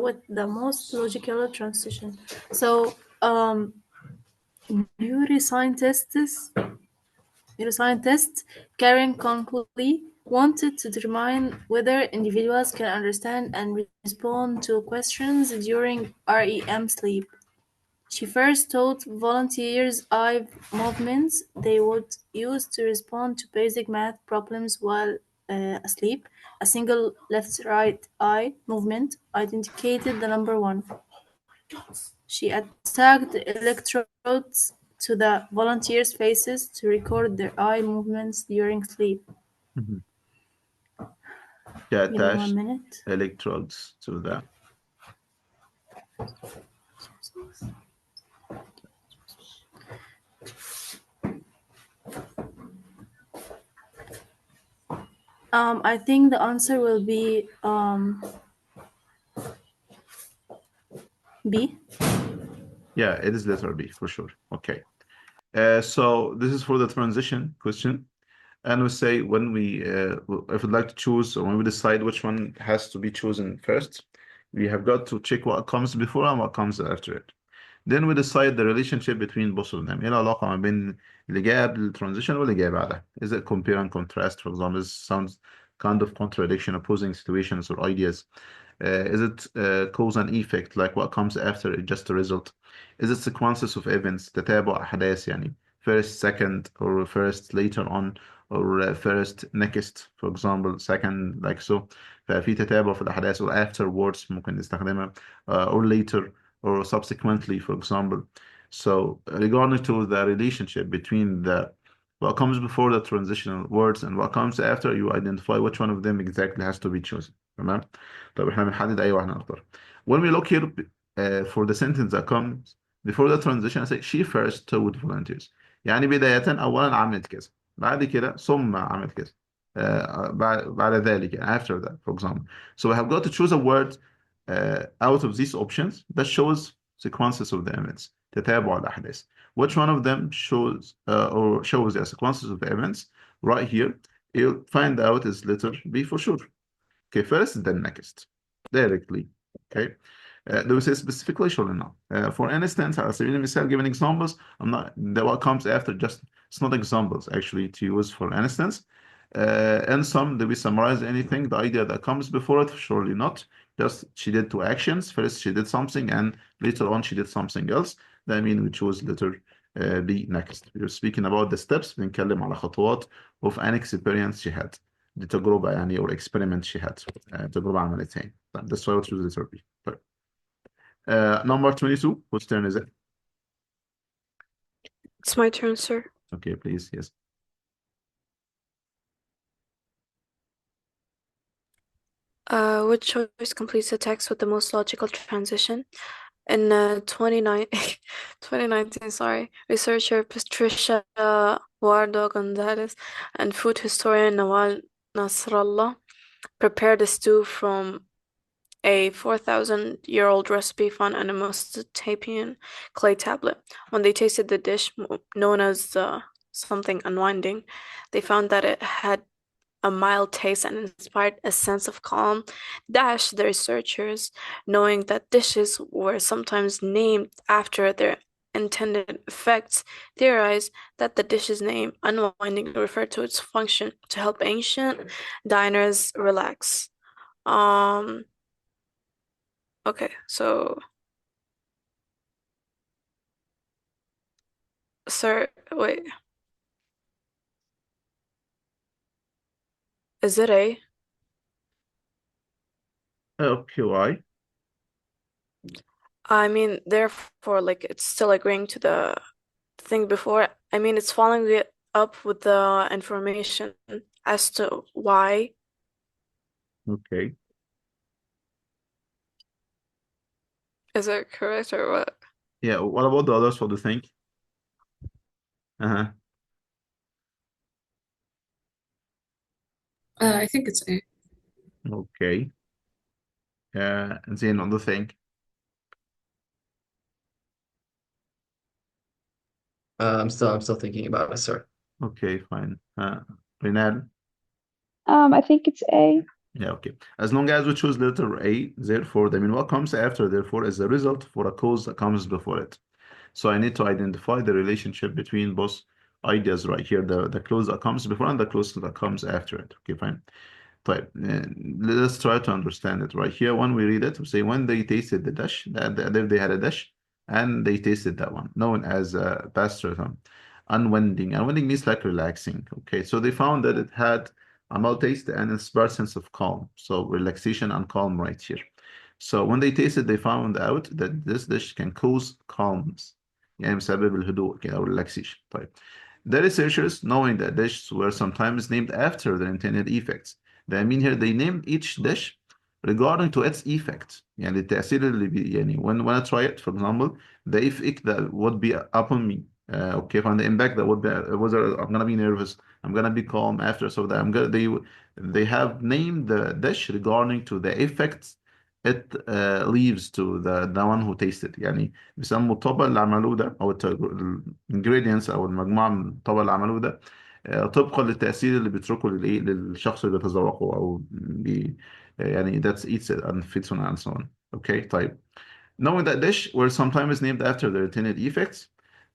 with the most logical transition? So, neuroscientists Karen Conkley wanted to determine whether individuals can understand and respond to questions during REM sleep. She first taught volunteers eye movements they would use to respond to basic math problems while asleep. A single left-right eye movement identified the number one. She attached electrodes to the volunteers' faces to record their eye movements during sleep. Mhm. Give me 1 Attached minute. electrodes to the I think the answer will be B. Yeah, it is letter B for sure. Okay. So this is for the transition question. And we say when we, if we'd like to choose or when we decide which one has to be chosen first, we have got to check what comes before and what comes after it. Then we decide the relationship between both of them. ايه العلاقة ما بين اللي جاي قبل الترانزيشن واللي جاي بعدها? Is it compare and contrast, for example? It sounds kind of contradiction, opposing situations or ideas. Is it cause and effect, like what comes after it, just a result? Is it sequences of events, تتابع أحداث يعني first, second, or first, later on, or first, next, for example, second, like so. ففي تتابع في الأحداث or afterwards ممكن نستخدمها or later or subsequently, for example. So regarding to the relationship between the what comes before the transitional words and what comes after, you identify which one of them exactly has to be chosen. تمام؟ طب احنا بنحدد أي واحد نختار. When we look here for the sentence that comes before the transition, I say she first told volunteers. يعني بداية أولا عملت كذا، بعد كده ثم عملت كذا. بعد ذلك يعني after that, for example. So we have got to choose a word out of these options that shows sequences of the events. تتابع الأحداث. Which one of them shows or shows the sequences of the events right here? You'll find out is letter B for sure. Okay, first, then next. Directly. Okay. Do we say specifically? Surely not. For instance, على سبيل المثال, giving examples, I'm not, the what comes after just, it's not examples actually to use for instance. And some, do we summarize anything? The idea that comes before it? Surely not. Just she did two actions. First, she did something, and later on, she did something else. That means we choose letter B next. We're speaking about the steps. بنتكلم على خطوات of an experience she had. دي تجربة يعني or experiment she had. تجربة عملتها يعني. طيب, that's why we choose letter B. طيب. Number 22, whose turn is it? It's my turn, sir. Okay, please, yes. Which choice completes the text with the most logical transition? In 2019, researcher Patricia Wardo Gonzalez and food historian Nawal Nasrallah prepared a stew from a 4,000-year-old recipe found on a Mesopotamian clay tablet. When they tasted the dish, known as something unwinding, they found that it had a mild taste and inspired a sense of calm. The researchers, knowing that dishes were sometimes named after their intended effects, theorized that the dish's name, unwinding, referred to its function to help ancient diners relax. Okay, so sir, wait. Is it A? Okay, why? I mean, therefore, like it's still agreeing to the thing before. I mean, it's following it up with the information as to why. Okay. Is it correct or what? Yeah, what about the others? What do you think? Uh-huh. I think it's A. Okay. And then another thing. I'm still thinking about it, sir. Okay, fine. Renal. I think it's A. Yeah, okay. As long as we choose letter A, therefore, I mean, what comes after, therefore, is the result for a cause that comes before it. So I need to identify the relationship between both ideas right here, the clause that comes before and the clause that comes after it. Okay, fine. طيب, let's try to understand it right here. When we read it, we say when they tasted the dash, that they had a dash, and they tasted that one, known as past term. Unwinding. Unwinding means like relaxing. Okay, so they found that it had a mild taste and a spare sense of calm. So relaxation and calm right here. So when they tasted, they found out that this dish can cause calms. يعني بسبب الهدوء كده أو relaxation. طيب. The researchers, knowing that dishes were sometimes named after their intended effects. I mean here they named each dish regarding to its effect. يعني التأثير اللي يعني when I try it, for example, the effect that would be upon me. Okay, from the impact that would be whether I'm gonna be nervous, I'm gonna be calm after, so that I'm gonna they have named the dish regarding to the effects it leaves to the one who tasted. يعني بيسموا الطبق اللي عملوه ده او الانجريدينتس او المجموعه من الطبق اللي عملوه ده طبقا للتأثير اللي بيتركه للايه للشخص اللي بيتذوقه او يعني that's eats it and fits on and so on. Okay, طيب. Knowing that dish were sometimes named after their intended effects,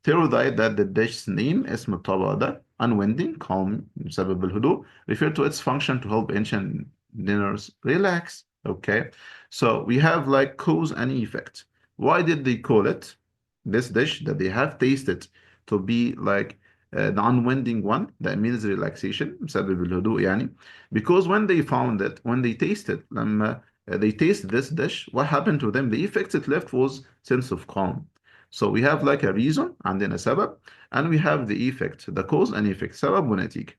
theorized that the dish's name اسم الطبق ده unwinding calm بسبب الهدوء refer to its function to help ancient dinners relax. Okay, so we have like cause and effect. Why did they call it this dish that they have tasted to be like the unwinding one? That means relaxation بسبب الهدوء يعني. Because when they found it, when they tasted لما they taste this dish, what happened to them? The effect it left was sense of calm. So we have like a reason and then a sabab, and we have the effect, the cause and effect, sabab ونتيجة.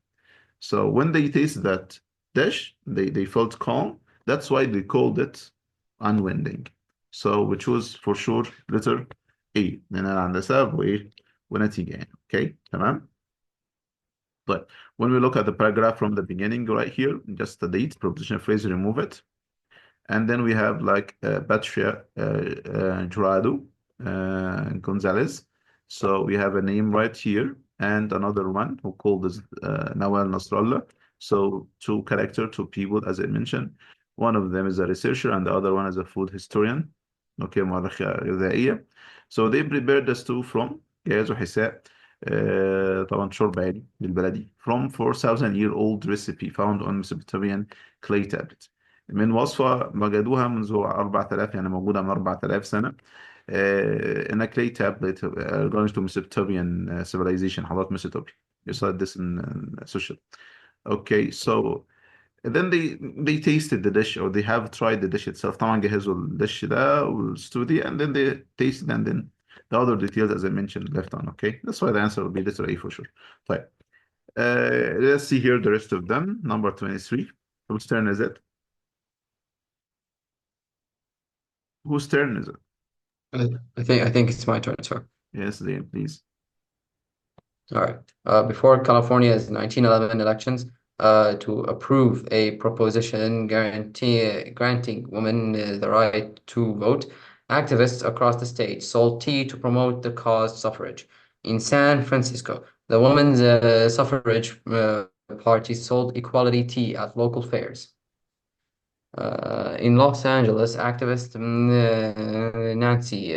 So when they taste that dish, they felt calm. That's why they called it unwinding. So which was for sure letter A. لأن عندها سبب وإيه ونتيجة يعني. Okay, تمام. But when we look at the paragraph from the beginning right here, just the date, preposition phrase, remove it. And then we have like Patria Jurado Gonzalez. So we have a name right here and another one who called as Nawal Nasrallah. So two character, two people, as I mentioned. One of them is a researcher and the other one is a food historian. Okay, مؤرخة غذائية. So they prepared the stew from جهاز وحساء طبعا شوربة يعني بالبلدي from 4,000-year-old recipe found on Mesopotamian clay tablet. من وصفة وجدوها منذ 4000 يعني موجودة من 4000 سنة in a clay tablet going to Mesopotamian civilization حضارة ميسوبيا. You saw this in social. Okay, so then they tasted the dish or they have tried the dish itself. طبعا جهزوا الدش ده والستودي and then they tasted and then the other details as I mentioned left on. Okay, that's why the answer will be letter A for sure. طيب. Let's see here the rest of them. Number 23. Whose turn is it? Whose turn is it? I think it's my turn, sir. Yes, Zane, please. All right. Before California's 1911 elections, to approve a proposition granting women the right to vote, activists across the state sold tea to promote the cause suffrage. In San Francisco, the Women's Suffrage Party sold equality tea at local fairs. In Los Angeles, activist Nancy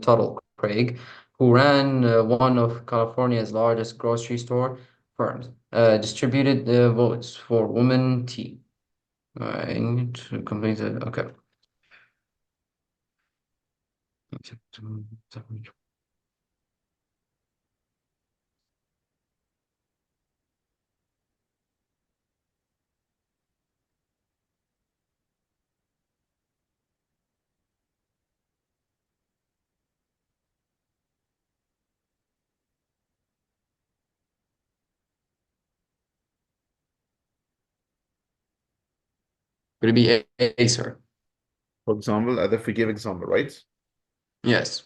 Tuttle Craig, who ran one of California's largest grocery store firms, distributed votes for women tea. I need to complete it. Okay. Would it be A, sir? For example, as if we give example, right? Yes.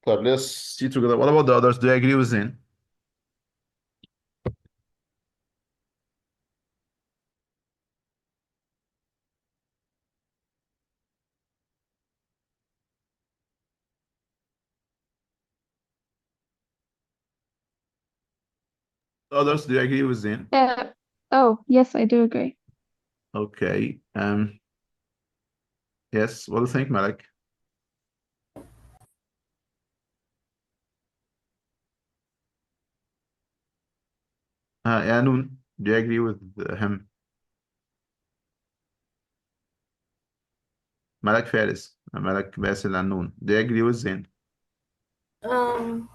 طيب, let's see together. What about the others? Do you agree with Zain? The others, do you agree with Zain? Oh, yes, I do agree. Okay. Yes. What do you think, Malik? Yeah, Noon, do you agree with him? Malik Faris, Malik Basil, and Noon. Do you agree with Zain? No,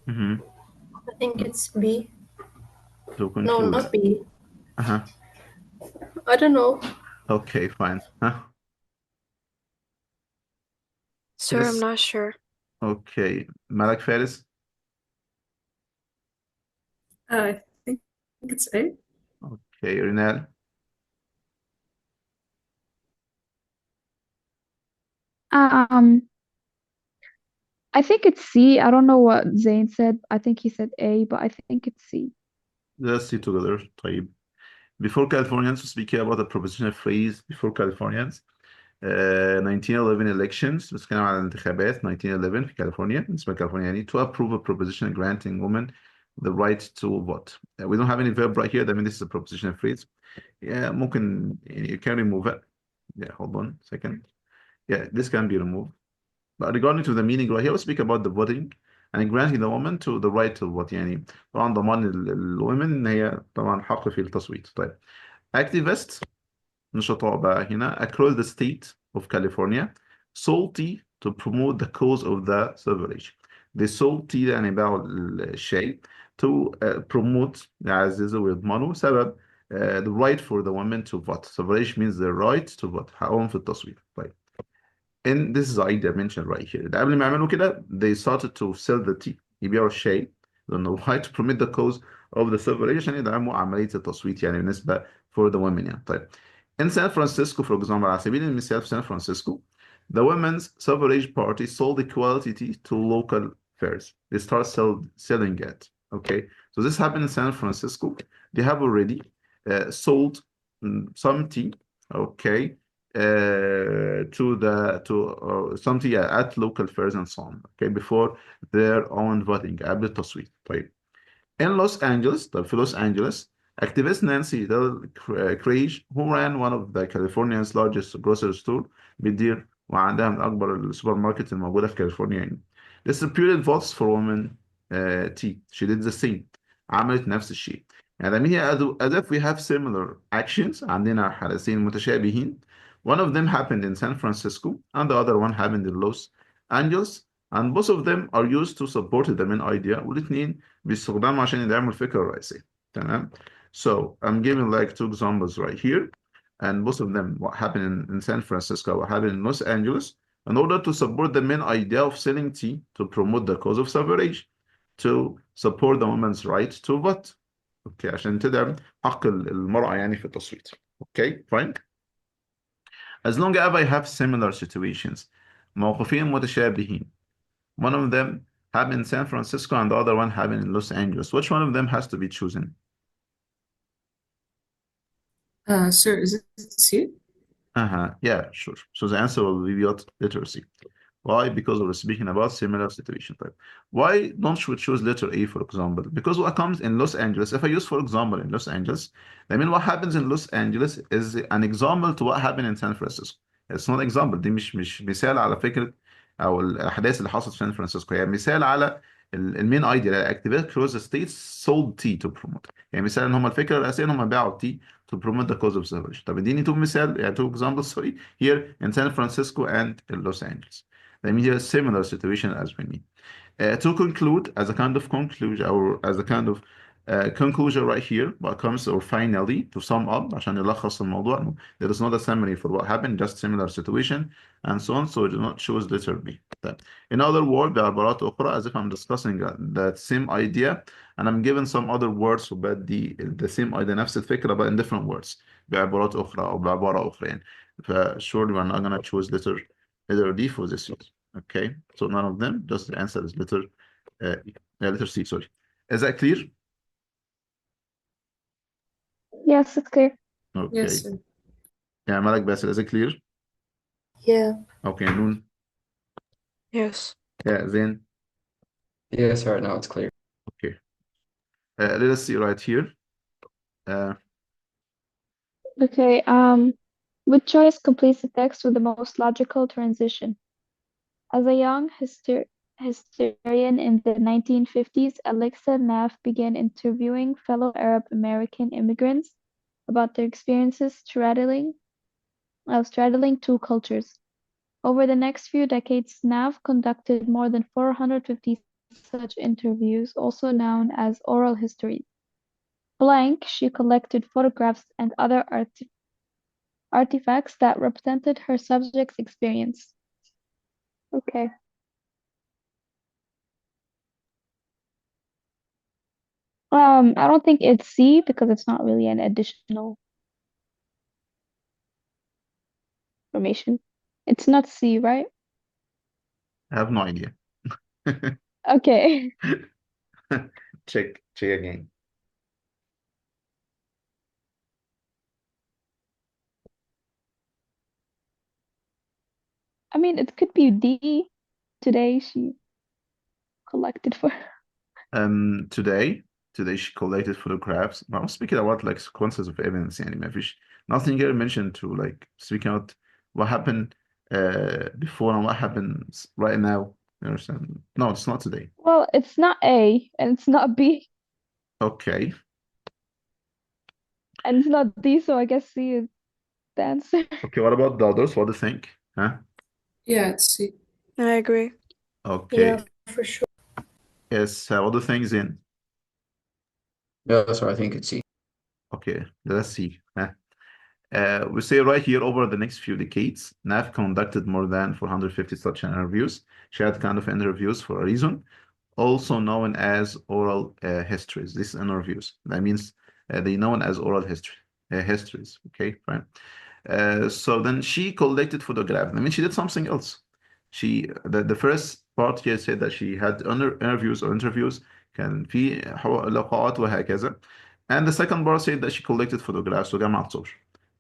Mm-hmm. I think it's B. To No, conclude. not B. Uh-huh. I don't know. Okay, fine. Huh? Sir, I'm Yes. not sure. Okay. Malik Faris? I think it's A. Okay, Rinal? I think it's C. I don't know what Zain said. I think he said A, but I think it's C. Let's see together. طيب. Before Californians, speaking about the propositional phrase before Californians, 1911 elections, بنتكلم على الانتخابات 1911 في كاليفورنيا اسمها كاليفورنيا يعني to approve a proposition granting women the right to vote. We don't have any verb right here. That means this is a propositional phrase. Yeah, ممكن يعني you can remove it. Yeah, hold on a second. Yeah, this can be removed. But regarding to the meaning right here, let's speak about the voting and granting the woman to the right to vote. يعني طبعا ضمان الwomen ان هي طبعا حق في التصويت. طيب. Activists نشطاء بقى هنا across the state of California sold tea to promote the cause of the suffrage. They sold tea يعني باعوا الشاي to promote يعززوا ويضمنوا سبب the right for the women to vote. Suffrage means the right to vote. حقهم في التصويت. طيب. And this is the idea mentioned right here. ده قبل ما يعملوا كده they started to sell the tea. يبيعوا الشاي لأنه why to promote the cause of the suffrage عشان يدعموا عملية التصويت يعني بالنسبة for the women يعني. طيب. In San Francisco, for example, على سبيل المثال في San Francisco, the women's suffrage party sold equality tea to local fairs. They start selling it. Okay, so this happened in San Francisco. They have already sold some tea. Okay, to some tea at local fairs and so on. Okay, before their own voting قبل التصويت. طيب. In Los Angeles, طيب في Los Angeles, activist Nancy Del Craig, who ran one of the California's largest grocery store, بتدير وعندها من أكبر السوبر ماركت الموجودة في كاليفورنيا يعني. Distributed votes for women tea. She did the same. عملت نفس الشيء. يعني ده هي as if we have similar actions. عندنا حدثين متشابهين. One of them happened in San Francisco and the other one happened in Los Angeles. And both of them are used to support the main idea والاثنين بيستخدموا عشان يدعموا الفكرة الرئيسية. تمام. So I'm giving like two examples right here. And both of them, what happened in San Francisco, what happened in Los Angeles, in order to support the main idea of selling tea to promote the cause of suffrage, to support the women's right to vote. Okay, عشان تدعم حق المرأة يعني في التصويت. Okay, fine. As long as I have similar situations, موقفين متشابهين. One of them happened in San Francisco and the other one happened in Los Angeles. Which one of them has to be chosen? Sir, is it C? Yeah, sure. So the answer will be letter C. Why? Because we're speaking about similar situation type. Why don't we choose letter A, for example? Because what comes in Los Angeles, if I use, for example, in Los Angeles, I mean, what happens in Los Angeles is an example to what happened in San Francisco. It's not example. دي مش مثال على فكرة أو الأحداث اللي حصلت في سان فرانسيسكو. هي مثال على المين ايديا activate close the states sold tea to promote. يعني مثال ان هم الفكرة الأساسية ان هم باعوا tea to promote the cause of suffrage. طب اديني تو مثال يعني two examples sorry here in San Francisco and in Los Angeles. Let me hear a similar situation as we need. To conclude, as a kind of conclusion or as a kind of Conclusion right here what comes or finally to sum up عشان يلخص الموضوع there is not a summary for what happened just similar situation and so on so do not choose letter B. طيب. In other words بعبارات أخرى as if I'm discussing that same idea and I'm given some other words وبدي the same idea نفس الفكرة but in different words بعبارات أخرى أو بعبارة أخرى يعني surely we're not gonna choose letter D for this use. Okay, so none of them, just the answer is letter letter C, sorry. Is that clear? Yes, it's clear. Okay. Yes, sir. Yeah, Malak Basil, is it clear? Yeah. Okay, Noon. Yes. Yeah, Zain. Yes, sir. Now it's clear. Okay. Let us see right here. Okay, which choice completes the text with the most logical transition? As a young historian in the 1950s, Alexa Naff began interviewing fellow Arab American immigrants about their experiences straddling two cultures. Over the next few decades, Naff conducted more than 450 such interviews, also known as oral histories. Blank, she collected photographs and other artifacts that represented her subject's experience. Okay. I don't think it's C because it's not really an additional information. It's not C, right? I have no idea. Okay. Check again. I mean, it could be D. Today she collected for. Today she collected photographs. I'm speaking about like sequences of events يعني ما فيش nothing here mentioned to like speaking out what happened before and what happens right now. You understand? No, it's not today. Well, it's not A and it's not B Okay. and it's not D, so I guess C is the answer. Okay, what about the others? What do you think? Huh? Yeah, it's C. I agree. Okay. Yeah, for sure. Yes, what do you think, Zin? Yes, sir. I think it's C. Okay, let's see. We say right here over the next few decades, NAF conducted more than 450 such interviews. She had kind of interviews for a reason, also known as oral histories. These interviews, that means they known as oral histories. Okay, fine. So then she collected photographs. I mean, she did something else. The first part here said that she had interviews كان في لقاءات وهكذا. And the second part said that she collected photographs وجمعت صور.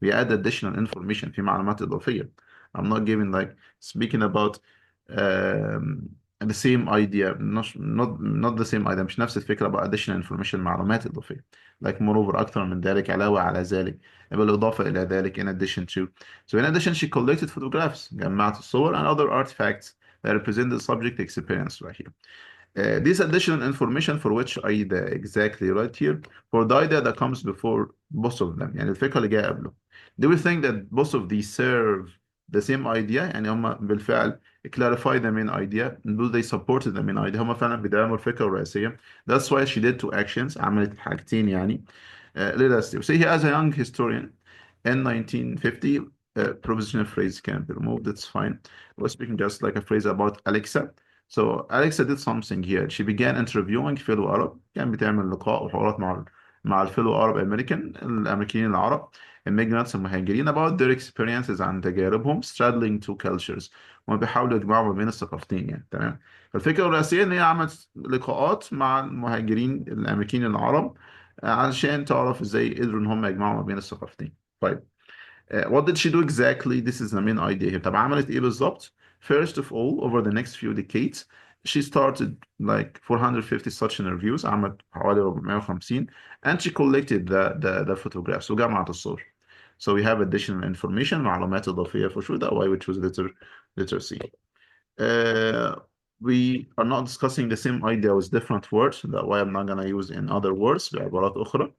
We add additional information في معلومات إضافية. I'm not giving like speaking about the same idea not the same idea مش نفس الفكرة بقى additional information معلومات إضافية. Like moreover أكثر من ذلك علاوة على ذلك بالإضافة إلى ذلك in addition to. So in addition she collected photographs جمعت الصور and other artifacts that represent the subject experience right here. This additional information for which idea exactly right here for the idea that comes before both of them يعني الفكرة اللي جاية قبله. Do we think that both of these serve the same idea يعني هم بالفعل clarify the main idea do they support the main idea هم فعلا بيدعموا الفكرة الرئيسية. That's why she did two actions عملت حاجتين يعني. Let us see. Say he as a young historian in 1950 propositional phrase can be removed, it's fine. We're speaking just like a phrase about Alexa. So Alexa did something here. She began interviewing fellow Arab. كان بتعمل لقاء وحوارات مع الفيلو Arab الأمريكيين العرب immigrants المهاجرين about their experiences عن تجاربهم straddling two cultures. وما بيحاولوا يجمعوا ما بين الثقافتين يعني تمام. فالفكرة الرئيسية إن هي عملت لقاءات مع المهاجرين الأمريكيين العرب علشان تعرف ازاي قدروا ان هم يجمعوا ما بين الثقافتين. طيب what did she do exactly? This is the main idea here. طب عملت ايه بالظبط؟ First of all, over the next few decades, she started like 450 such interviews عملت حوالي 450 and she collected the photographs وجمعت الصور. So we have additional information معلومات إضافية for sure. That why we choose letter C. We are not discussing the same idea with different words. That's why I'm not going to use in other words بعبارات أخرى.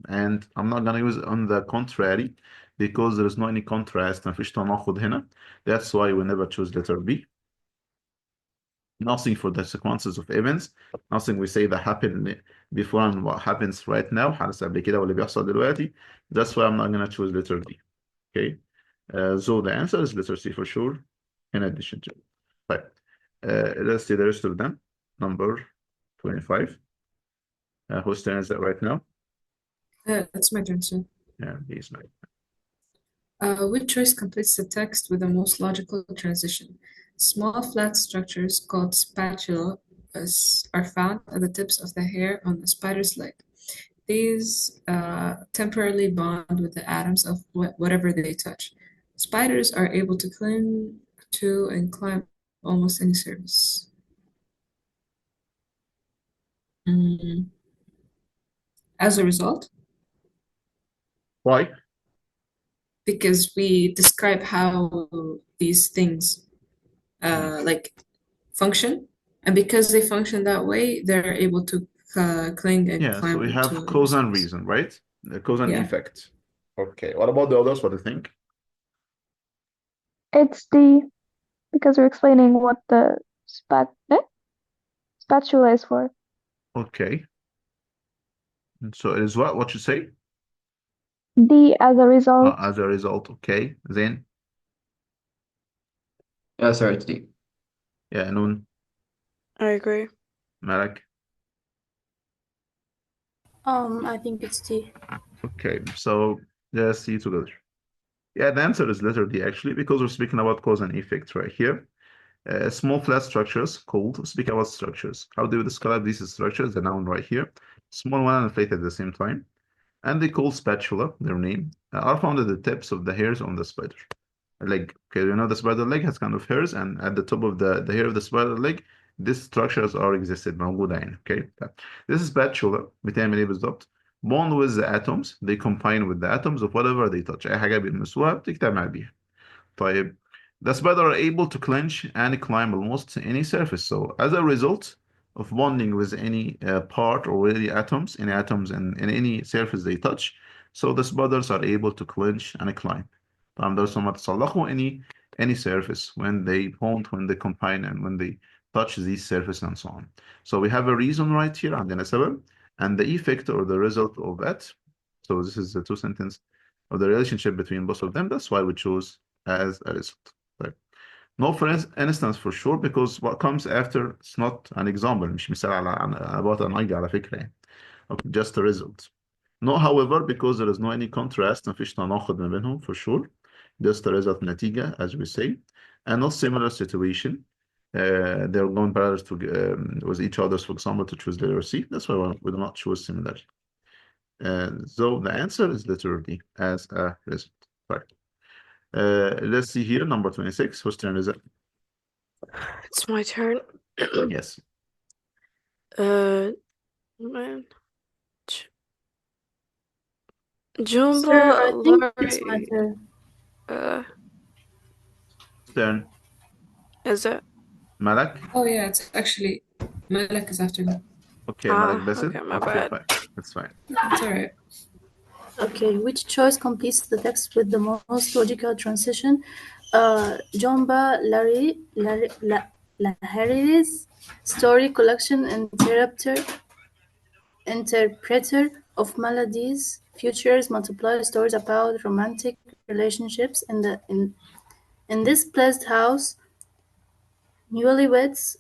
And I'm not going to use on the contrary because there is no any contrast. مفيش تناقض هنا. That's why we never choose letter B. nothing for the sequences of events, nothing we say that happened before and what happens right now حدث قبل كده واللي بيحصل دلوقتي. That's why I'm not gonna choose letter D. Okay, so the answer is letter C for sure in addition to. طيب, let's see the rest of them. Number 25. Whose turn is that right now? That's my turn, sir. Yeah, he's my. Which choice completes the text with the most logical transition? Small flat structures called spatula are found at the tips of the hair on the spider's leg. These temporarily bond with the atoms of whatever they touch. Spiders are able to cling to and climb almost any surface. As a result, Why? because we describe how these things like function, and because they function that way, they're able to cling and Yeah, so climb we have to cause and surface. reason, right? The cause and Yeah. effect. Okay, what about the others? What do you think? It's D, because we're explaining what the spatula is for. Okay. So it is what? What you say? D as a result. As a result, okay. Then, Yeah, sorry, it's D. yeah, Noon, I agree. Malak. I think it's D. Okay, so let's see together. Yeah, the answer is letter D actually, because we're speaking about cause and effect right here. Small flat structures called, speak about structures. How do we describe these structures? The noun right here. Small one and inflated at the same time. And they call spatula, their name, are found at the tips of the hairs on the spider leg. Okay, you know the spider leg has kind of hairs, and at the top of the hair of the spider leg, these structures are existed موجودة يعني. Okay, this spatula بتعمل ايه بالظبط؟ bond with the atoms, they combine with the atoms of whatever they touch. أي حاجة بيلمسوها بتجتمع بيها. طيب, the spider are able to clench and climb almost any surface. So as a result of bonding with any part or any atoms in any surface they touch, so the spiders are able to clench and climb. There's some تصلحوا any surface when they bond, when they combine, and when they touch these surfaces and so on. So we have a reason right here عندنا سبب, and the effect or the result of that. So this is the two sentence of the relationship between both of them. That's why we choose as a result. Right. No for instance for sure, because what comes after it's not an example, مش مثال about an idea على فكرة يعني. Okay, just a result. No, however, because there is no any contrast, مفيش تناقض ما بينهم for sure. Just a result نتيجة, as we say, and not similar situation. They're going parallel to with each other, for example, to choose letter C. That's why we do not choose similarity. So the answer is letter D as a result. Right. Let's see here, number 26. Whose turn is it? It's my turn. Yes. Man. Jumbo, Sir, I think it's my Larry, turn. Turn. is it? Malak? Oh yeah, it's actually Malak is after me. Okay, Malak Basit. Okay, my Okay, bad. fine. That's fine. It's all right. Okay, which choice completes the text with the most logical transition? Jomba Lahiri's story collection interpreter of melodies, futures, multiple stories about romantic relationships in this blessed house. Newlyweds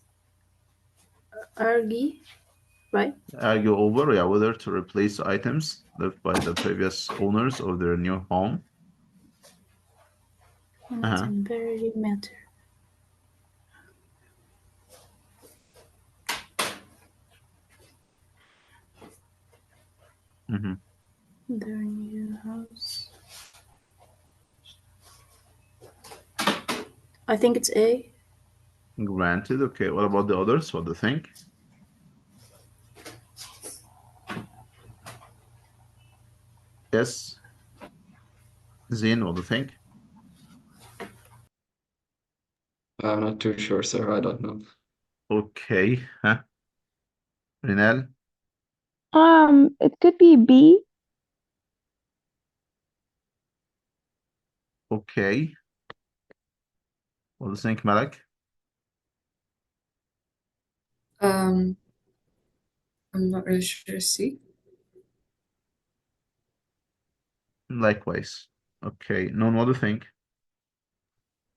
argue, right? Argue over, yeah, whether to replace items left by the previous owners of their new home. Very matter. Mm-hmm. Their new house. I think it's A. Granted. Okay, what about the others? What do you think? Yes. Zin, what do you think? I'm not too sure, sir. I don't know. Okay. Rinal? It could be B. Okay. What do you think, Malak? I'm not really sure. C. Likewise. Okay, Noon, what do you think?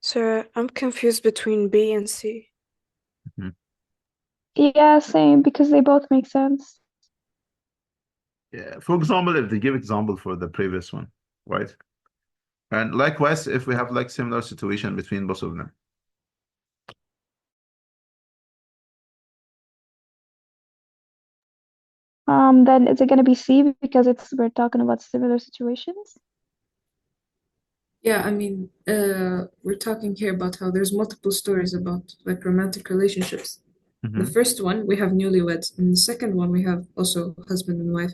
Sir, I'm confused between B and C. Yeah, same, because they both make sense. Yeah, for example, if they give example for the previous one, right? And likewise, if we have like similar situation between both of them. Then is it gonna be C because we're talking about similar situations? Yeah, I mean, we're talking here about how there's multiple stories about like romantic relationships. The first one, we have newlyweds, and the second one, we have also husband and wife.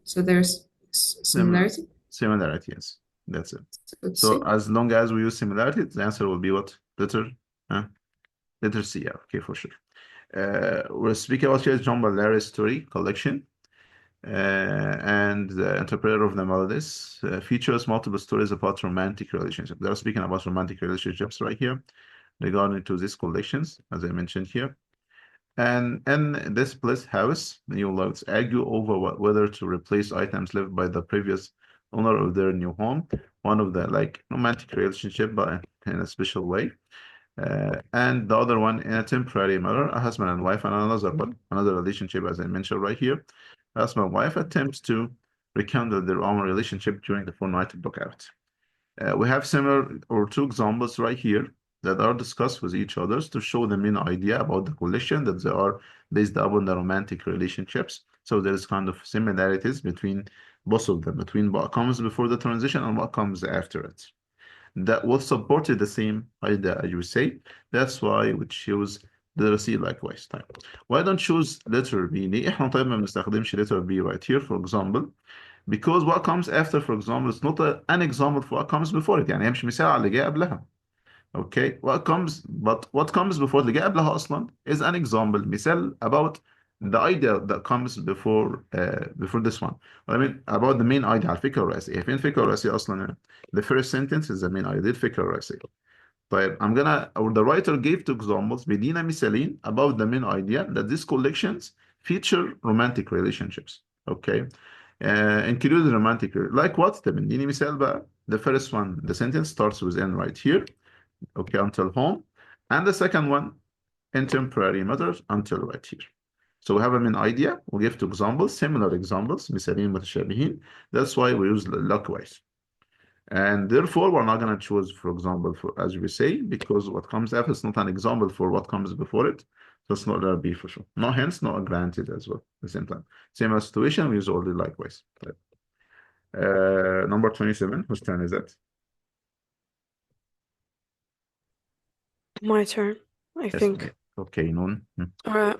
So there's similarity. Similarity, yes. That's it. Let's So see. as long as we use similarity, the answer will be what? Letter C, yeah, okay, for sure. We're speaking about here John Ballara's story collection. And the interpreter of the melodies features multiple stories about romantic relationships. They're speaking about romantic relationships right here regarding to these collections, as I mentioned here. And in this Bliss house, the new lovers argue over whether to replace items left by the previous owner of their new home, one of the like romantic relationship, but in a special way. And the other one in a temporary manner, a husband and wife, and another one, another relationship, as I mentioned right here. Husband and wife attempts to rekindle their own relationship during the four-night blackout. We have similar or two examples right here that are discussed with each other to show the main idea about the collection that they are based upon the romantic relationships. So there is kind of similarities between both of them, between what comes before the transition and what comes after it. That will support the same idea as you say. That's why we choose letter C likewise. طيب. Why don't choose letter B؟ ليه احنا طيب ما بنستخدمش letter B right here for example? Because what comes after, for example, is not an example for what comes before it. يعني هي مش مثال على اللي جاي قبلها. Okay, what comes before اللي جاي قبلها أصلا is an example, مثال about the idea that comes before this one. I mean about the main idea على الفكرة الرئيسية. فين الفكرة الرئيسية أصلا؟ The first sentence is the main idea, الفكرة الرئيسية. طيب or the writer gave two examples بيدينا مثالين about the main idea that these collections feature romantic relationships. Okay. Include romantic like what؟ طب اديني مثال بقى. The first one, the sentence starts with N right here. Okay, until home. And the second one, in temporary matters until right here. So we have a main idea. We give two examples, similar examples, مثالين متشابهين. That's why we use likewise. And therefore, we're not going to choose, for example, as we say, because what comes after is not an example for what comes before it. So it's not going to be for sure. No, hence, not granted as well at the same time. Same as situation, we use only likewise. Number 27, whose turn is that? My turn, I Yes. think. Okay, Noon. All right.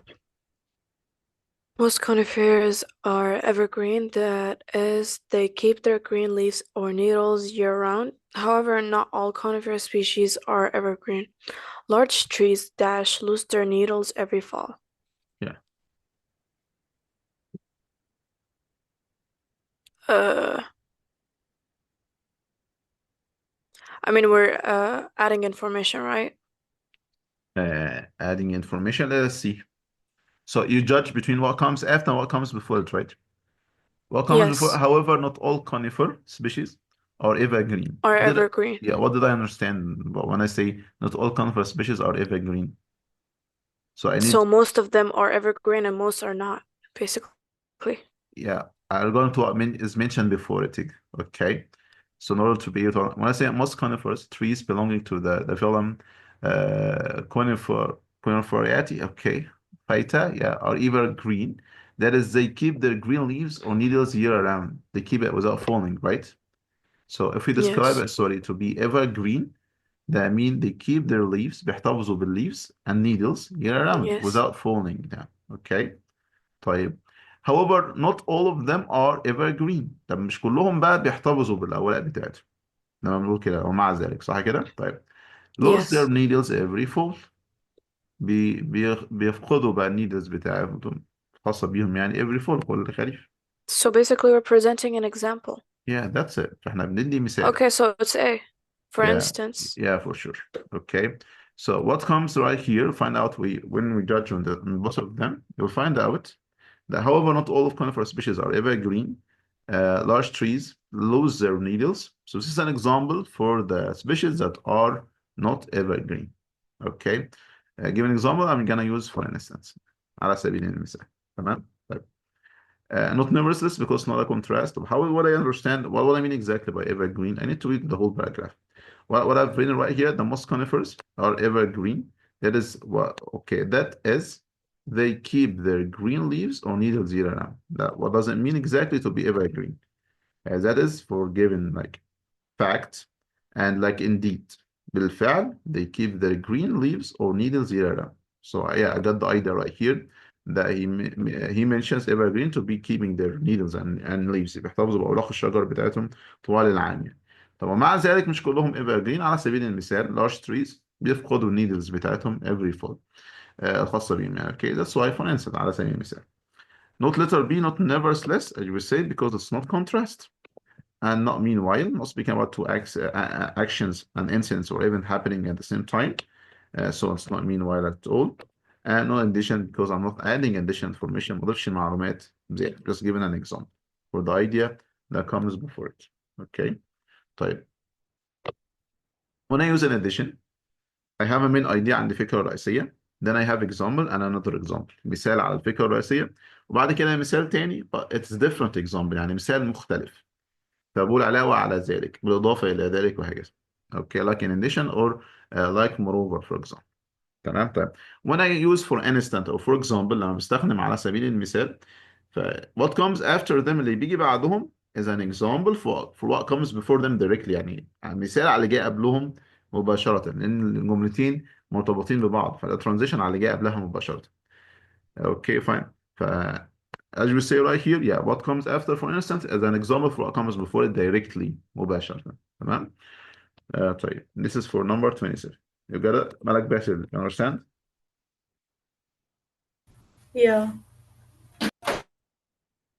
Most conifers are evergreen, that is, they keep their green leaves or needles year-round. However, not all conifer species are evergreen. Large trees lose their needles every fall. Yeah. I mean, we're adding information, right? Adding information, let's see. So you judge between what comes after and what comes before it, right? What comes before, Yes, however, not all conifer species are evergreen. are evergreen. Yeah, what did I understand when I say not all conifer species are evergreen? So I need, So most of them are evergreen and most are not, basically. yeah, I'm going to what is mentioned before it, okay? So in order to be able to, when I say most conifers, trees belonging to the phylum Coniferaceae, okay, Phyta, yeah, are evergreen. That is, they keep their green leaves or needles year around. They keep it without falling, right? So if we describe Yes. it, sorry, to be evergreen, that means they keep their leaves, بيحتفظوا بالleaves and needles year round Yes. without falling down. Okay. طيب. However, not all of them are evergreen. طب مش كلهم بقى بيحتفظوا بالأوراق بتاعتهم. لما بنقول كده ومع ذلك صح كده؟ طيب. Lose their Yes. needles every fall. بيفقدوا بقى النيدلز بتاعتهم خاصة بيهم يعني every fall كل خريف. So basically we're presenting an example. Yeah, that's it. فاحنا بندي مثال. Okay, so it's A, for Yeah. instance. Yeah, for sure. Okay. So what comes right here, find out when we judge on both of them, you'll find out that however not all of conifer species are evergreen, large trees lose their needles. So this is an example for the species that are not evergreen. Okay. Give an example I'm gonna use for instance على سبيل المثال. تمام. طيب. Not numerous because not a contrast. What I understand, what I mean exactly by evergreen, I need to read the whole paragraph. What I've written right here, the most conifers are evergreen. That is what, okay, that is they keep their green leaves or needles year round. What does it mean exactly to be evergreen? That is for given like fact and like indeed. بالفعل, they keep their green leaves or needles year round. So yeah, I got the idea right here that he mentions evergreen to be keeping their needles and leaves. بيحتفظوا بأوراق الشجر بتاعتهم طوال العام يعني. طب ومع ذلك مش كلهم evergreen. على سبيل المثال large trees بيفقدوا needles بتاعتهم every fall الخاصة بيهم يعني. Okay, that's why for instance على سبيل المثال. Not letter B, not nevertheless, as you will say, because it's not contrast. And not meanwhile, not speaking about two actions and incidents or even happening at the same time. So it's not meanwhile at all. And no addition because I'm not adding additional information. ما أضيفش معلومات زيادة. Just giving an example for the idea that comes before it. Okay. طيب. When I use an addition, I have a main idea عندي فكرة رئيسية. Then I have example and another example. مثال على الفكرة الرئيسية. وبعد كده مثال تاني but it's different example يعني مثال مختلف. فبقول علاوة على ذلك بالإضافة إلى ذلك وهكذا. Okay, like in addition or like moreover for example. تمام. طيب when I use for instant or for example لما بستخدم على سبيل المثال ف what comes after them اللي بيجي بعدهم is an example for what comes before them directly يعني مثال على اللي جاي قبلهم مباشرة لأن الجملتين مرتبطين ببعض فده transition على اللي جاي قبلها مباشرة. Okay, fine. ف as we say right here, yeah, what comes after, for instance, as an example for what comes before it directly مباشرة. تمام. طيب, this is for number 27. You got it? مالك باسل, you understand? Yeah.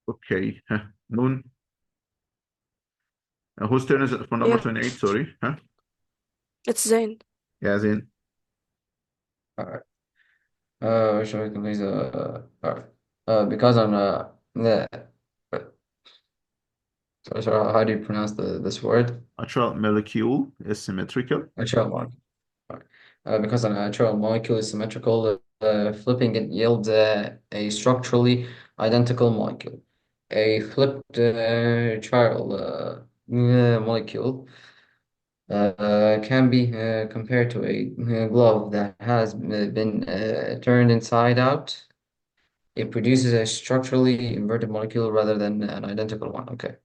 Okay. Noon. Whose turn is it for number Yeah. 28? Sorry. It's Zain. Yeah, Zain. All right. Shall we please all right. Because I'm yeah. So how do you pronounce this word? Natural molecule is symmetrical. Natural molecule. Because a natural molecule is symmetrical, flipping it yields a structurally identical molecule. A flipped chiral molecule can be compared to a glove that has been turned inside out. It produces a structurally inverted molecule rather than an identical one. Okay.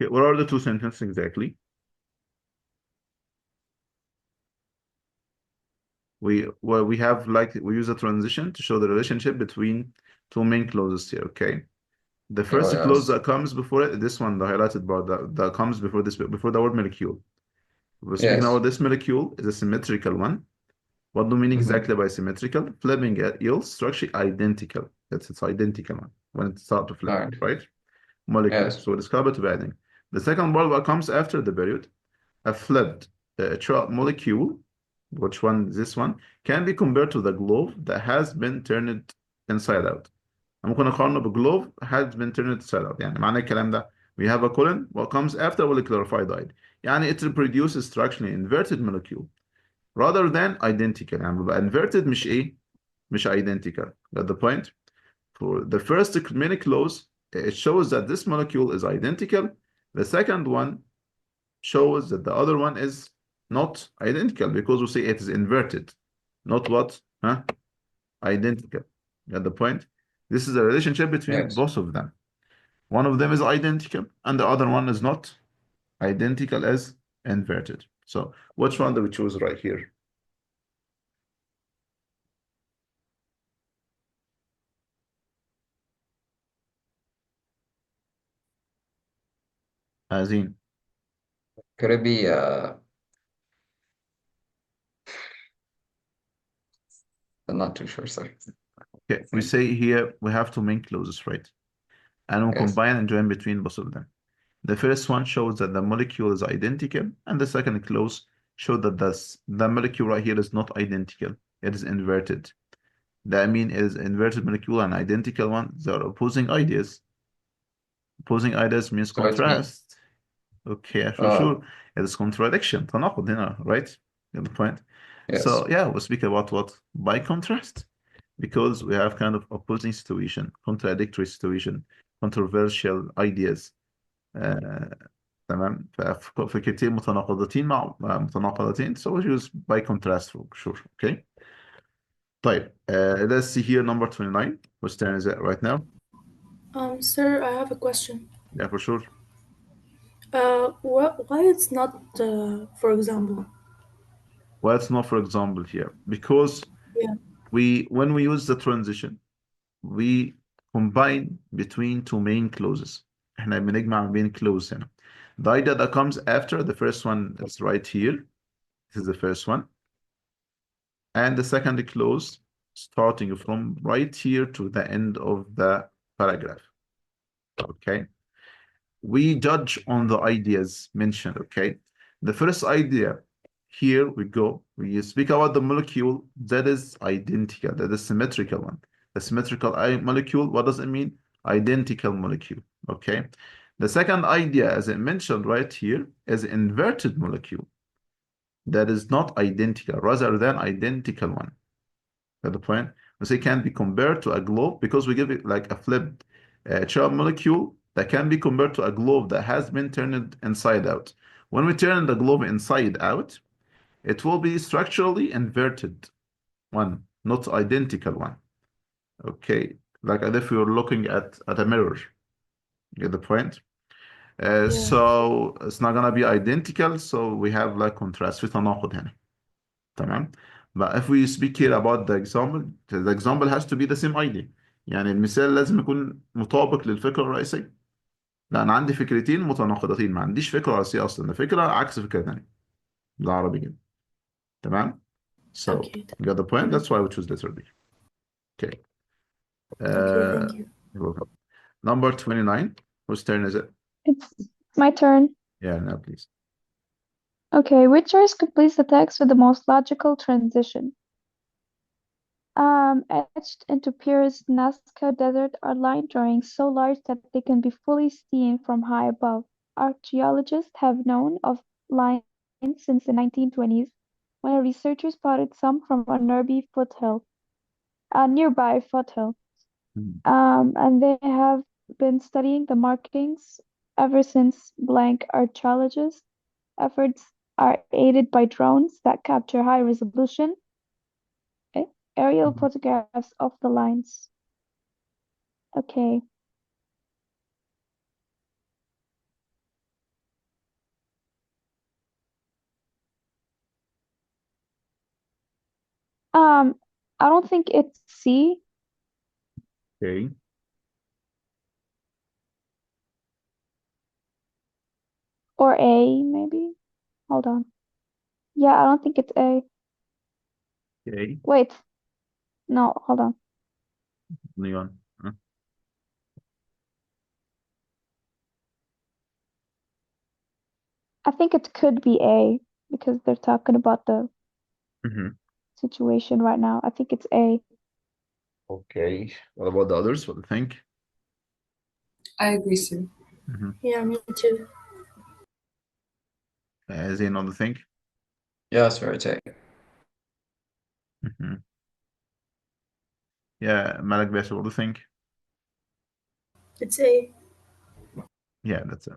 Okay, what are the two sentences exactly? We have like we use a transition to show the relationship between two main clauses here. Okay. The first Oh, clause yes. that comes before it, this one, the highlighted bar that comes before this, before the word molecule. We're speaking Yes. about this molecule is a symmetrical one. What do you mean Mhm. exactly by symmetrical? Flipping it yields structure identical. That's its identical one when it starts to flip, All right. right? Molecule. Yes. So describe it by adding. The second part what comes after the period, a flipped molecule, which one? This one can be compared to the glove that has been turned inside out. ممكن اقارنه بجلوف has been turned inside out. يعني معنى الكلام ده we have a colon what comes after will clarify the idea. يعني it reproduces structurally inverted molecule rather than identical. يعني بيبقى inverted مش ايه مش identical. Got the point? For the first main clause it shows that this molecule is identical. The second one shows that the other one is not identical because we say it is inverted, not what? Identical. Got the point? This is a relationship between Yes. both of them. One of them is identical and the other one is not identical as inverted. So which one do we choose right here? Azin. Could it be I'm not too sure, sorry. Okay, we say here we have two main clauses, right? And we'll Yes. combine and join between both of them. The first one shows that the molecule is identical, and the second clause shows that the molecule right here is not identical. It is inverted. That means it is inverted molecule and identical one. They are opposing ideas. Opposing ideas means So it's contrast. Okay, for sure. It is contradiction. تناقض هنا, right? Get the point? yes. So yeah, we'll speak about what? By contrast. Because we have kind of opposing situation, contradictory situation, controversial ideas. تمام. فكرتين متناقضتين مع متناقضتين. So we use by contrast for sure. Okay. طيب. Let's see here number 29. Whose turn is it right now? Sir, I have a question. Yeah, for sure. Why it's not, for example? Well, it's not for example here because Yeah. when we use the transition, we combine between two main clauses. احنا بنجمع بين clause هنا. The idea that comes after the first one is right here. This is the first one. And the second clause starting from right here to the end of the paragraph. Okay. We judge on the ideas mentioned. Okay. The first idea, here we go. We speak about the molecule that is identical, that is symmetrical one. The symmetrical molecule, what does it mean? Identical molecule. Okay. The second idea, as I mentioned right here, is inverted molecule that is not identical, rather than identical one. Got the point? We say can be compared to a globe because we give it like a flipped charged molecule that can be compared to a globe that has been turned inside out. When we turn the globe inside out, it will be structurally inverted one, not identical one. Okay, like as if we were looking at a mirror. Get the point? Yeah. So it's not gonna be identical, so we have like contrast في تناقض هنا. تمام. But if we speak here about the example has to be the same idea. يعني المثال لازم يكون مطابق للفكرة الرئيسية. لا أنا عندي فكرتين متناقضتين، ما عنديش فكرة رئيسية أصلا، فكرة عكس فكرة ثانية. بالعربي كده. تمام. So Okay. you got the point. That's why we choose letter B. Okay. Okay, thank you. You're welcome. Number 29. Whose turn is it? It's my turn. Yeah, now please. Okay, which choice completes the text with the most logical transition? Etched into Peru's Nazca Desert are line drawings so large that they can be fully seen from high above. Archaeologists have known of lines since the 1920s, when a researcher spotted some from a nearby foothill. And they have been studying the markings ever since. Archaeologists' efforts are aided by drones that capture high resolution aerial photographs of the lines. Okay. I don't think it's C Okay. or A, maybe. Hold on. Yeah, I don't think it's A. Okay. Wait. No, hold on. Leon. I think it could be A because they're talking about the situation right now. I think it's A. Okay. What about the others? What do you think? I agree, sir. Yeah, me too. Is he another thing? Yes, right. Yeah, Malik Besa, what do you think? It's A. Yeah, that's it.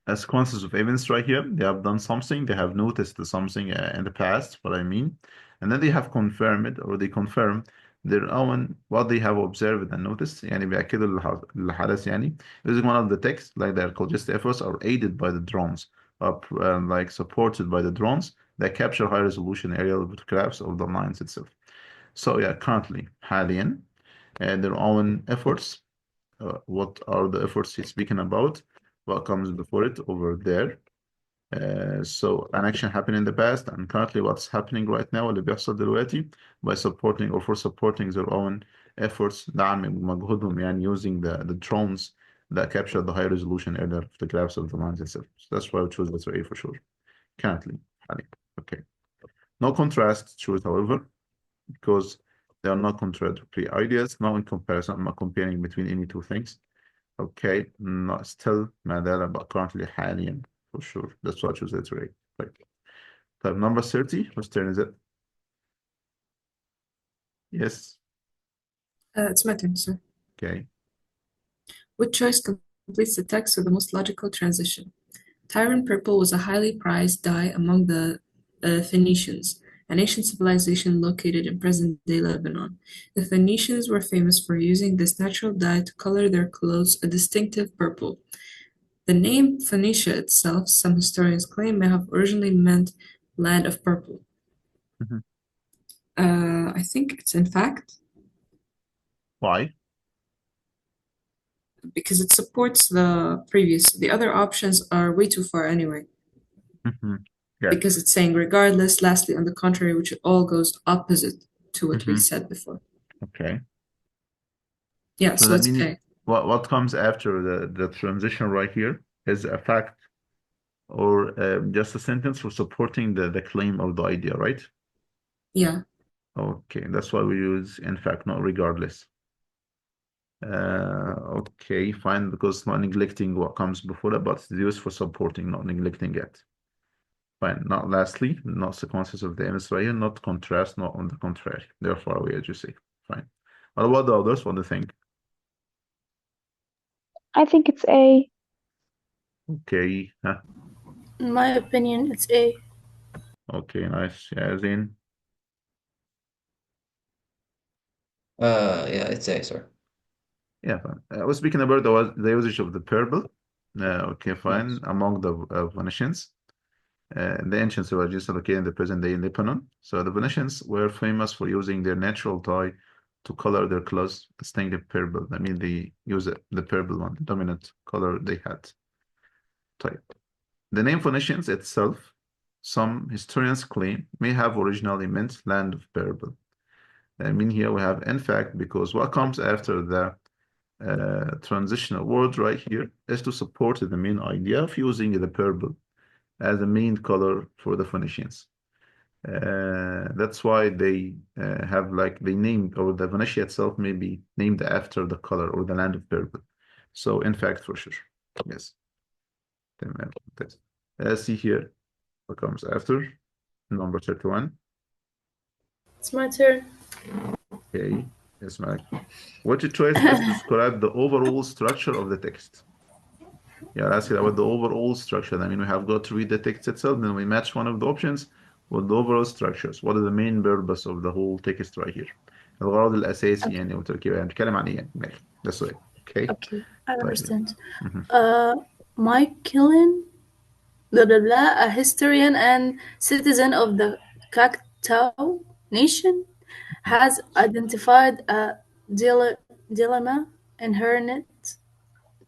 A sequences of events right here. They have done something. They have noticed something in the past, what I mean. And then they have confirmed it, or they confirm their own what they have observed and noticed. يعني بيأكدوا اللي حدث يعني. Using one of the texts, like the archaeologist efforts are aided by the drones, like supported by the drones that capture high resolution aerial photographs of the lines itself. So yeah, currently, حاليا, their own efforts. What are the efforts he's speaking about? What comes before it over there? So an action happened in the past and currently what's happening right now اللي بيحصل دلوقتي by supporting or for supporting their own efforts دعم مجهودهم يعني using the drones that capture the high resolution area of the graphs of the lines itself. So that's why we choose letter A for sure. Currently. Okay. No contrast choose, however, because they are not contradictory ideas, not in comparison. I'm not comparing between any two things. Okay, not still ما but currently حاليا for sure. That's why I choose letter A. Right. Type number 30, whose turn is it? Yes. It's my turn, sir. Okay. Which choice completes the text with the most logical transition? Tyrant purple was a highly prized dye among the Phoenicians, an ancient civilization located in present-day Lebanon. The Phoenicians were famous for using this natural dye to color their clothes a distinctive purple. The name Phoenicia itself, some historians claim, may have originally meant land of purple. Mhm. I think it's in fact Why? because it supports the previous. The other options are way too far anyway. Mhm. Yeah. Because it's saying regardless, lastly, on the contrary, which all goes opposite to what we Mhm. said before. Okay. Yeah, So so that it's means A. what comes after the transition right here is a fact or just a sentence for supporting the claim of the idea, right? Yeah. Okay, that's why we use in fact, not regardless. Okay, fine, because not neglecting what comes before it, but it's used for supporting, not neglecting it. Fine, not lastly, not sequences of the image right here, not contrast, not on the contrary. They're far away, as you say. Fine. What about the others? What do you think? I think it's A. Okay, In my opinion, it's A. okay, nice. Yeah, Zane. Yeah, it's A, sir. Yeah, fine. I was speaking about the usage of the purple. Okay, fine. Yes. Among the Venetians. The ancient civilizations located in the present day in Lebanon. So the Venetians were famous for using their natural dye to color their clothes distinctive purple. I mean, they use the purple one, the dominant color they had. Type. The name Phoenicians itself, some historians claim, may have originally meant land of purple. I mean, here we have in fact, because what comes after the transitional word right here is to support the main idea of using the purple as the main color for the Phoenicians. That's why they have like they named, or the Venetia itself may be named after the color or the land of purple. So in fact, for sure, yes. See here what comes after number 31. It's my turn. Okay, yes, Mike. What choice best describe the overall structure of the text? Yeah, ask it about the overall structure. I mean, we have got to read the text itself, then we match one of the options with the overall structures. What is the main purpose of the whole text right here? الغرض الأساسي يعني وتركيبه يعني بتكلم عن إيه يعني ماشي ده السؤال. Okay. Okay, I طيب. understand. Mhm. Mike Killen, blah blah blah, a historian and citizen of the Choctaw Nation, has identified a dilemma inherent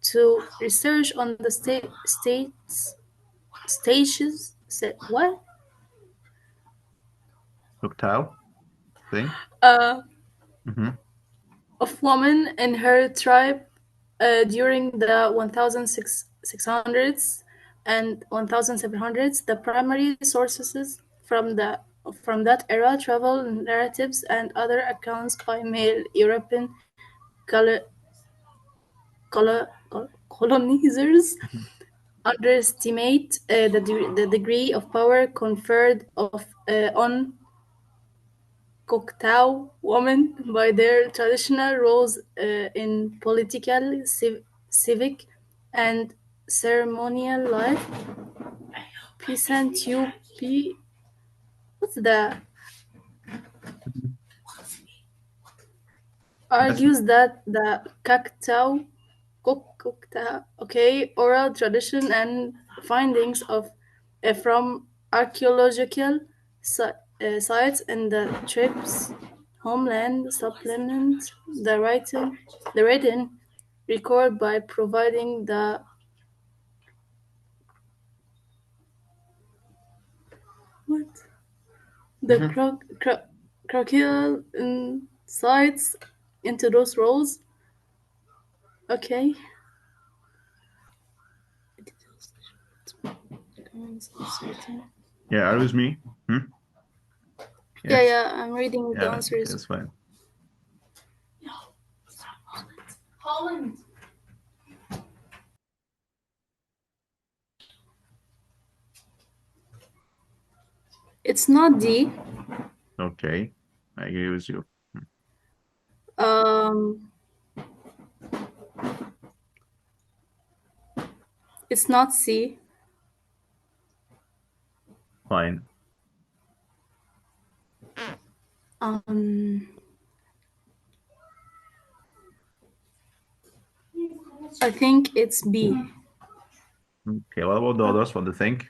to research on the stages. What? Choctaw thing. Mhm. Of women in her tribe during the 1600s and 1700s. The primary sources from that era travel narratives and other accounts by male European colo- colonizers underestimate the degree of power conferred on Choctaw women by their traditional roles in political, civic, and ceremonial life. Peasant UP. What's that? That's Argues that the oral tradition and findings of from archaeological sites in the tribe's homeland supplement the written record by providing the What? The Mhm. crocodile insights into those roles. Okay. Yeah, are you with me? Yeah, Yes. yeah, I'm reading the Yeah, okay, answers. that's fine. Holland. It's not D. Okay, I agree with you. Um, it's not C. Fine. I think it's B. Okay, what about the others? What do you think?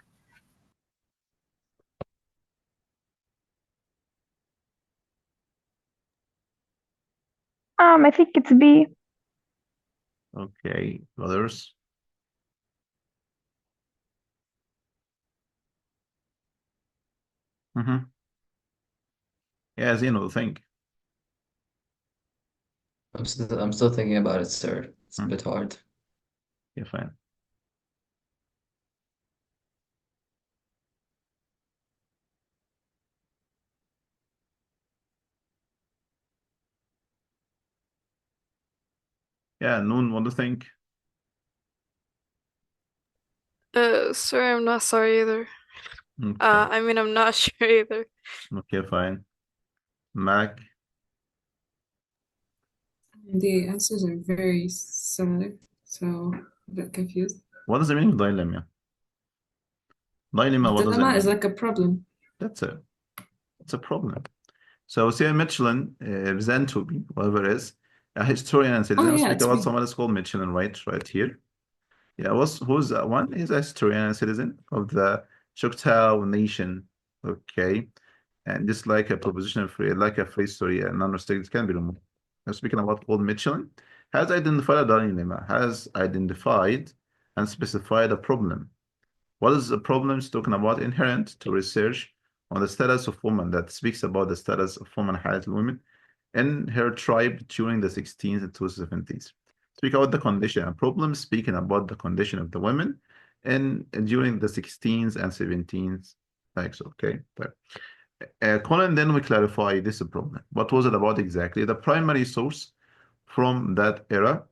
I think it's B. Okay, others? Mm-hmm. Yeah, Zeno, think. I'm still thinking about it, sir. It's a Hmm. bit hard. Yeah, fine. Yeah, Noon, what do you think? Sorry, I'm not sorry either. Okay, I mean, I'm not sure either. okay, fine. Mac, The answers are very similar, so I'm a bit confused. what does it mean dilemma? Dilemma, what does it Dilemma is mean? like a problem. That's it. It's a problem. So, Sarah Michelin, Xantobi, whatever it is, a historian and Oh citizen. We yeah, speak it's about B. someone that's called Michelin, right here. Yeah, who's that one? He's a historian and citizen of the Choctaw Nation. Okay. And just like a proposition free, like a free story, and non-restricted can be removed. Now speaking about Old Michelin, has identified a dilemma, has identified and specified a problem. What is the problem? It's talking about inherent to research on the status of women that speaks about the status of women, حالة women in her tribe during the 16th to 17th. Speak about the condition and problem, speaking about the condition of the women and during the 16th and 17th. Thanks, okay. Colin, then we clarify this problem. What was it about exactly? The primary source from that era,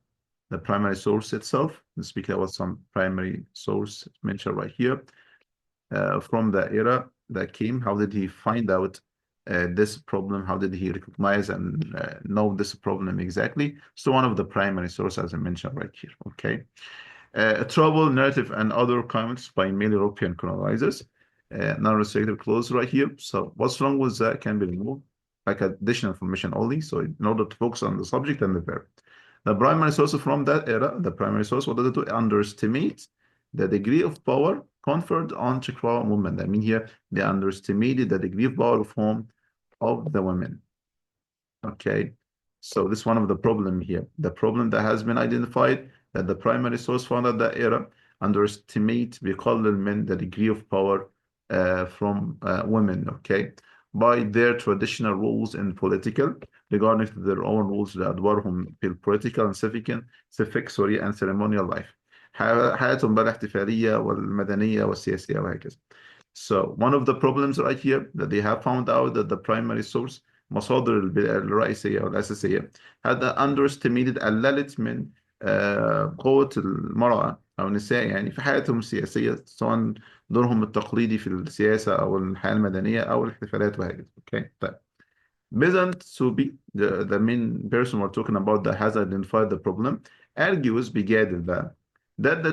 the primary source itself, let's speak about some primary source mentioned right here from the era that came. How did he find out this problem? How did he recognize and know this problem exactly? So one of the primary sources, as I mentioned right here. Okay. Travel narrative and other comments by male European colonizers. Non-restrictive clause right here. So what's wrong with that can be removed, like additional information only. So in order to focus on the subject and the verb. The primary source from that era, the primary source, what did it do? Underestimate the degree of power conferred on Choctaw women. I mean here, they underestimated the degree of power of home of the women. Okay, so this is one of the problem here. The problem that has been identified that the primary source found at that era underestimate بيقلل من the degree of power from women, okay, by their traditional roles in political regarding to their own rules لأدوارهم في political and civic sorry and ceremonial life. حياتهم بقى الاحتفالية والمدنية والسياسية وهكذا. So one of the problems right here that they have found out that the primary source مصادر الرئيسية أو الأساسية هذا underestimated قللت من قوة المرأة أو النساء يعني في حياتهم السياسية سواء دورهم التقليدي في السياسة أو الحياة المدنية أو الاحتفالات وهكذا. Okay. طيب. Bezant Subi, the main person we're talking about that has identified the problem, argues بيجادل بقى that the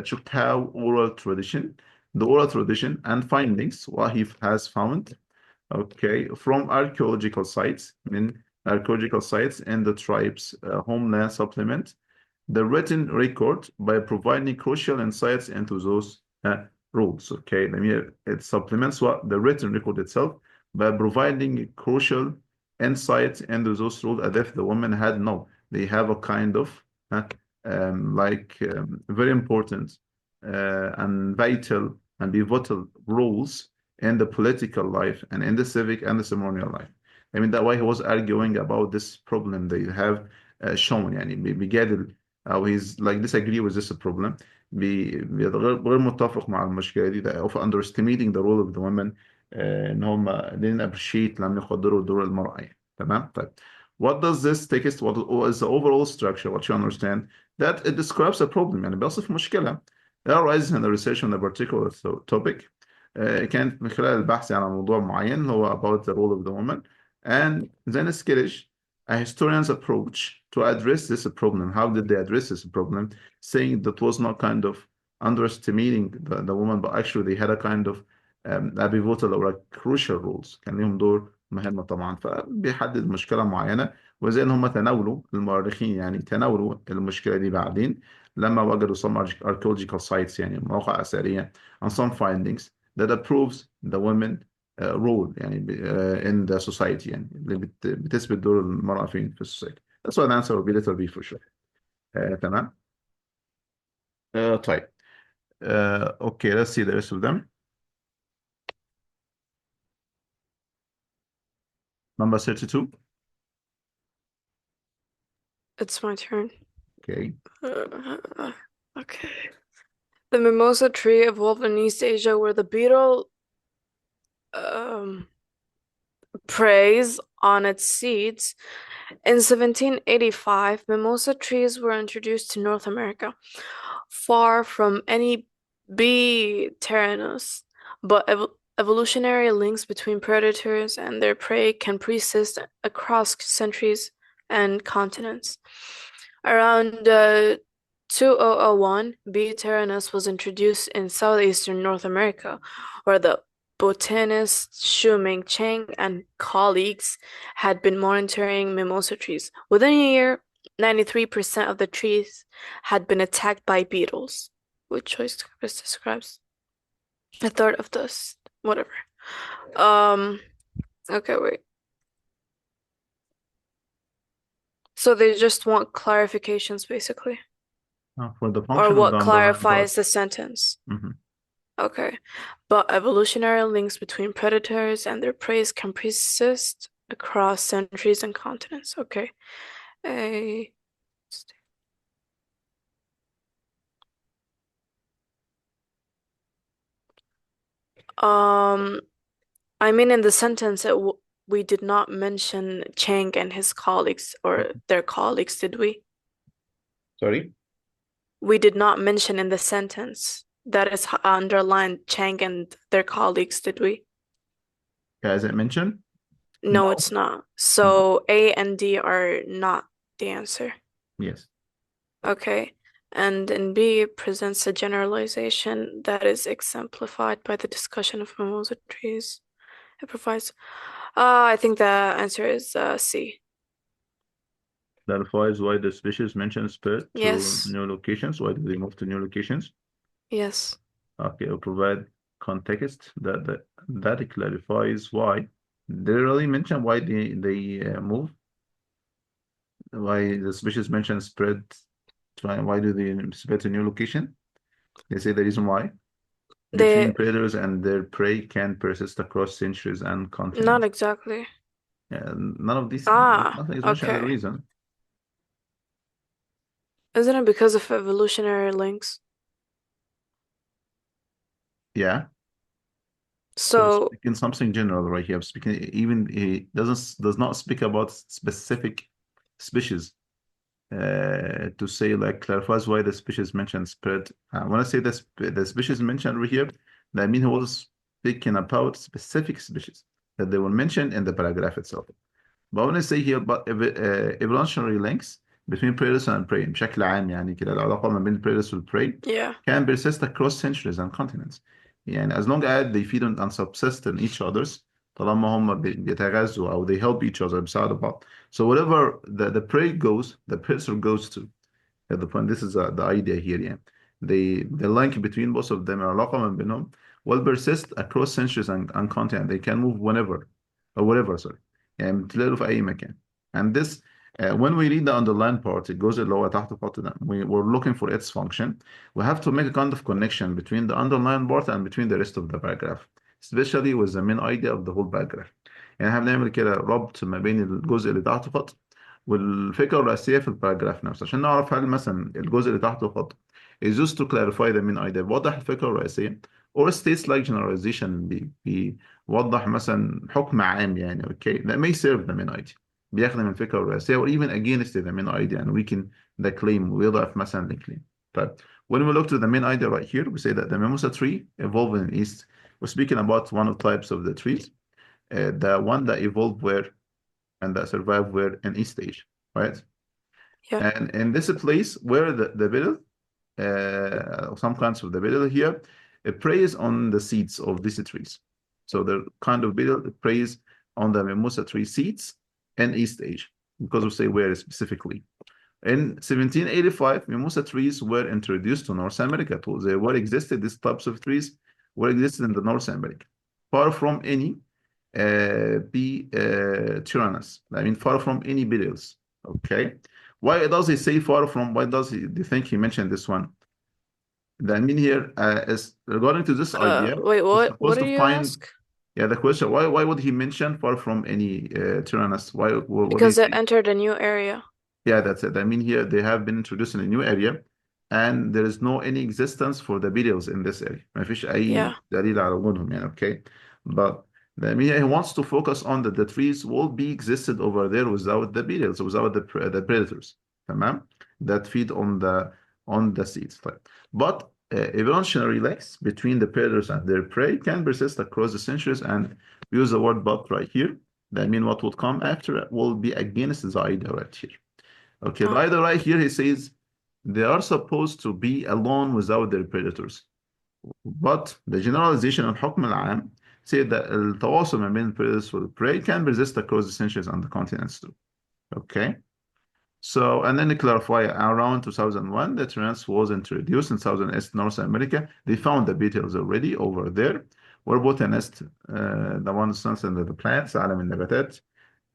Choctaw oral tradition, the oral tradition and findings, what he has found, okay, from archaeological sites, in the tribe's homeland supplement, the written record by providing crucial insights into those rules. Okay, let me, it supplements what the written record itself by providing crucial insights into those rules as if the women had no, they have a kind of very important and vital and pivotal roles in the political life and in the civic and the ceremonial life. I mean, that why he was arguing about this problem they have shown. يعني بيجادل أو he's like disagree with this problem. غير متفق مع المشكلة دي of underestimating the role of the women. إن هم didn't appreciate لم يقدروا دور المرأة يعني. تمام. طيب. What does this text, what is the overall structure, what you understand, that it describes a problem يعني بيصف مشكلة that arises in the research on a particular topic. كانت من خلال البحث عن موضوع معين اللي هو about the role of the woman, and then Skittish, a historian's approach to address this problem. How did they address this problem? Saying that was not kind of underestimating the woman, but actually they had a kind of a pivotal or a crucial roles. كان لهم دور مهمة طبعا. فبيحدد مشكلة معينة وزي ان هم تناولوا المؤرخين يعني تناولوا المشكلة دي بعدين لما وجدوا some archaeological sites يعني مواقع أثرية and some findings that approves the women role يعني in the society يعني اللي بتثبت دور المرأة فين في السوسايتي. That's what the answer will be letter B for sure. تمام. طيب. Okay, let's see the rest of them. Number 32. It's my turn. Okay. Okay. The mimosa tree evolved in East Asia where the beetle preys on its seeds. In 1785, mimosa trees were introduced to North America, far from any bee tyrannus, but evolutionary links between predators and their prey can persist across centuries and continents. Around 2001, B. tyrannus was introduced in southeastern North America, where the botanist Shuming Chang and colleagues had been monitoring mimosa trees. Within a year, 93% of the trees had been attacked by beetles. Which choice best describes a third of this? Whatever. Okay, wait. So they just want clarifications, basically. For the function Or of what the clarifies the sentence. Okay. But evolutionary links between predators and their prey can persist across centuries and continents. Okay. I mean, in the sentence, we did not mention Chang and his colleagues or their colleagues, did we? Sorry? We did not mention in the sentence that is underlined Chang and their colleagues, did we? Yeah, is it mentioned? No, it's not. So A and D are not the answer. Yes. Okay. And in B, it presents a generalization that is exemplified by the discussion of mimosa trees. It provides. I think the answer is C. Clarifies why the species mentioned spread Yes. to new locations. Why do they move to new locations? Yes. Okay, I'll provide context that clarifies why. They really mention why they move. Why the species mentioned spread. Why do they spread to new location? They say the reason why. Between predators and their prey can persist across centuries and continents. Not exactly. Yeah, none of these. Nothing is mentioned as a reason. Isn't it because of evolutionary links? Yeah. So speaking something general right here. Speaking even he does not speak about specific species. To say like clarifies why the species mentioned spread. When I say the species mentioned over here, I mean he was speaking about specific species that they were mentioned in the paragraph itself. But when I say here but evolutionary links between predators and prey بشكل عام يعني كده العلاقة ما بين predators and prey can persist across centuries and continents. يعني as long as they feed and subsist on each other's طالما هم بيتغذوا أو they help each other بيساعدوا بعض. So wherever the prey goes, the predator goes to. At the point, this is the idea here. Yeah, the link between both of them العلاقة ما بينهم will persist across centuries and continents. They can move whenever or wherever. Sorry. يعني بتلاقوا في أي مكان. And this when we read the underlined part, it goes اللي هو تحت خط ده. We're looking for its function. We have to make a kind of connection between the underlined part and between the rest of the paragraph. especially with the main idea of the whole paragraph. يعني احنا بنعمل كده ربط ما بين الجزء اللي تحته خط والفكرة الرئيسية في الباراجراف نفسه عشان نعرف هل مثلا الجزء اللي تحته خط is used to clarify the main idea بيوضح الفكرة الرئيسية or states like generalization بيوضح مثلا حكم عام يعني اوكي that may serve the main idea بيخدم الفكرة الرئيسية or even against the main idea and weaken the claim ويضعف مثلا الكليم. طيب when we look to the main idea right here we say that the mimosa tree evolved in east. We're speaking about one of the types of the trees. The one that evolved where and that survived were in East Asia, right? Yeah. And in this place where the beetle, some kinds of the beetle here, it preys on the seeds of these trees. So the kind of beetle preys on the mimosa tree seeds in East Asia, because we say where specifically. In 1785, mimosa trees were introduced to North America. They were existed, these types of trees were existed in the North America, far from any tyrannus. I mean, far from any beetles. Okay. Why does he say far from? Why does he? Do you think he mentioned this one? I mean here is regarding to this idea. Wait, we're what supposed did to you find. ask? Yeah, the question. Why would he mention far from any tyrannus? Why? What do you Because it think? entered a new area. Yeah, that's it. I mean here they have been introduced in a new area, and there is no any existence for the beetles in this area. ما فيش أي Yeah. دليل على وجودهم يعني. Okay, but I mean he wants to focus on that the trees will be existed over there without the beetles, without the predators. تمام? That feed on the seeds. But evolutionary links between the predators and their prey can persist across the centuries, and we use the word but right here. That mean what would come after it will be against the idea right here. Okay, the idea right here he says they are supposed to be alone without their predators. But the generalization الحكم العام said that التواصل ما بين predators and prey can persist across the centuries and the continents too. Okay. So, and then to clarify, around 2001, the trans was introduced in Southern North America. They found the beetles already over there. وربط nest, the one instance in the plants, عالم النباتات,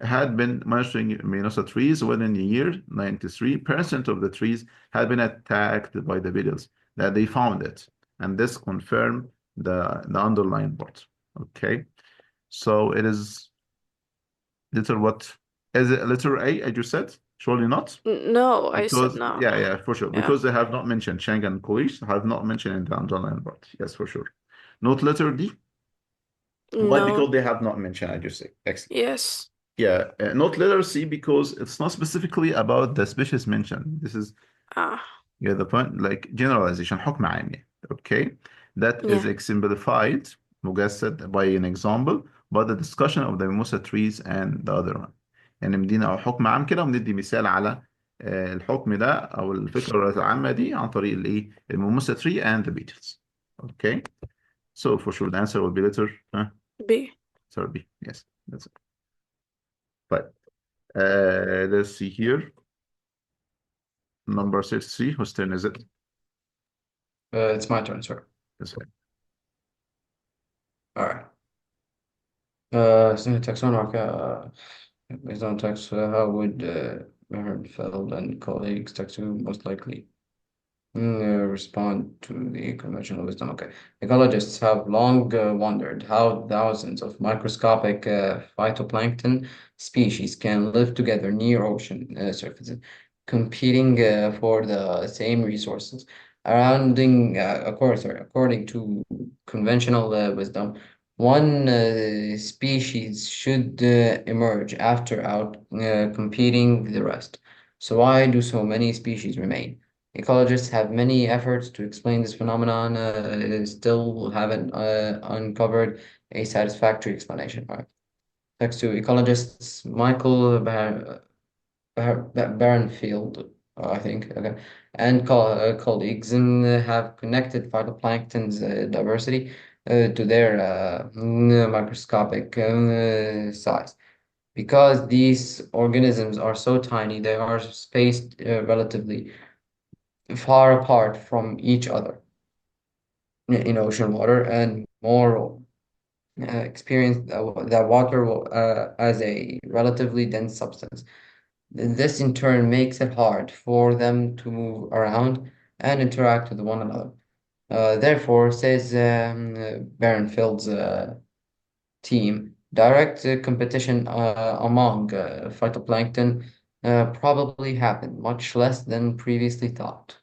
had been monitoring mimosa trees within a year. 93% of the trees had been attacked by the beetles. That they found it, and this confirmed the underlying part. Okay, so it is letter what? Is it letter A, as you said? Surely not. No, I said Because no. yeah, for sure. Yeah. Because they have not mentioned Chang and Koish, have not mentioned in the underlying part. Yes, for sure. Not letter D. Why? No. Because they have not mentioned, I just say. Excellent. Yes. Yeah, not letter C because it's not specifically about the species mentioned. This is yeah the point, like generalization حكم عام يعني. Okay, that is Yeah. exemplified مجسد by an example by the discussion of the mimosa trees and the other one. يعني مدينا أو حكم عام كده وندي مثال على الحكم ده أو الفكرة العامة دي عن طريق الإيه الميموسا tree and the beetles. Okay, so for sure the answer will be letter B. Sorry, B. Yes, that's it. But let's see here. Number 63, whose turn is it? It's my turn, sir. This way. All right. Taxonomic, based on text, how would Mehrnfeld and colleagues taxonomy most likely respond to the conventional wisdom? Okay. Ecologists have long wondered how thousands of microscopic phytoplankton species can live together near ocean surfaces, competing for the same resources. According to conventional wisdom, one species should emerge after out competing the rest. So why do so many species remain? Ecologists have many efforts to explain this phenomenon, still haven't uncovered a satisfactory explanation. Right. Thanks to ecologists Michael Barenfield, I think, okay, and colleagues have connected phytoplankton's diversity to their microscopic size. Because these organisms are so tiny, they are spaced relatively far apart from each other in ocean water, and more experience that water as a relatively dense substance. This in turn makes it hard for them to move around and interact with one another. Therefore, says Barenfeld's team, direct competition among phytoplankton probably happened, much less than previously thought.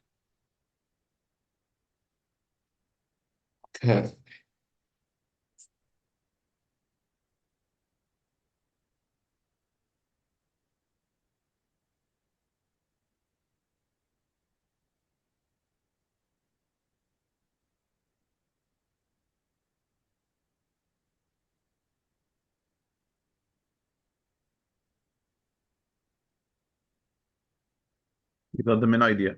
You got the main idea.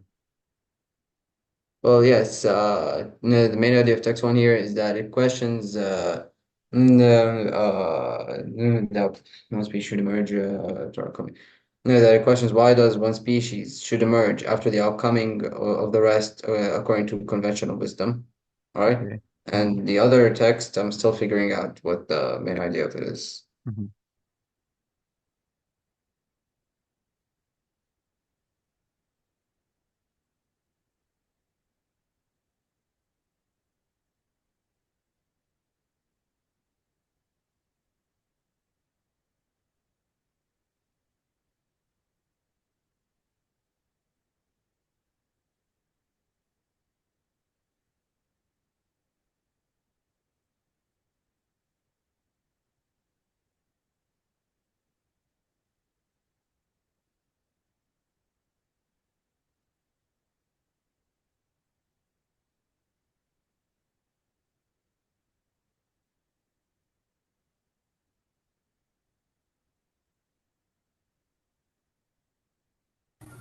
Well, yes, no, the main idea of text one here is that it questions that one species should emerge to our coming. No, that it questions why does one species should emerge after the outcoming of the rest according to conventional wisdom. All right. Okay. And the other text, I'm still figuring out what the main idea of it is. Mhm.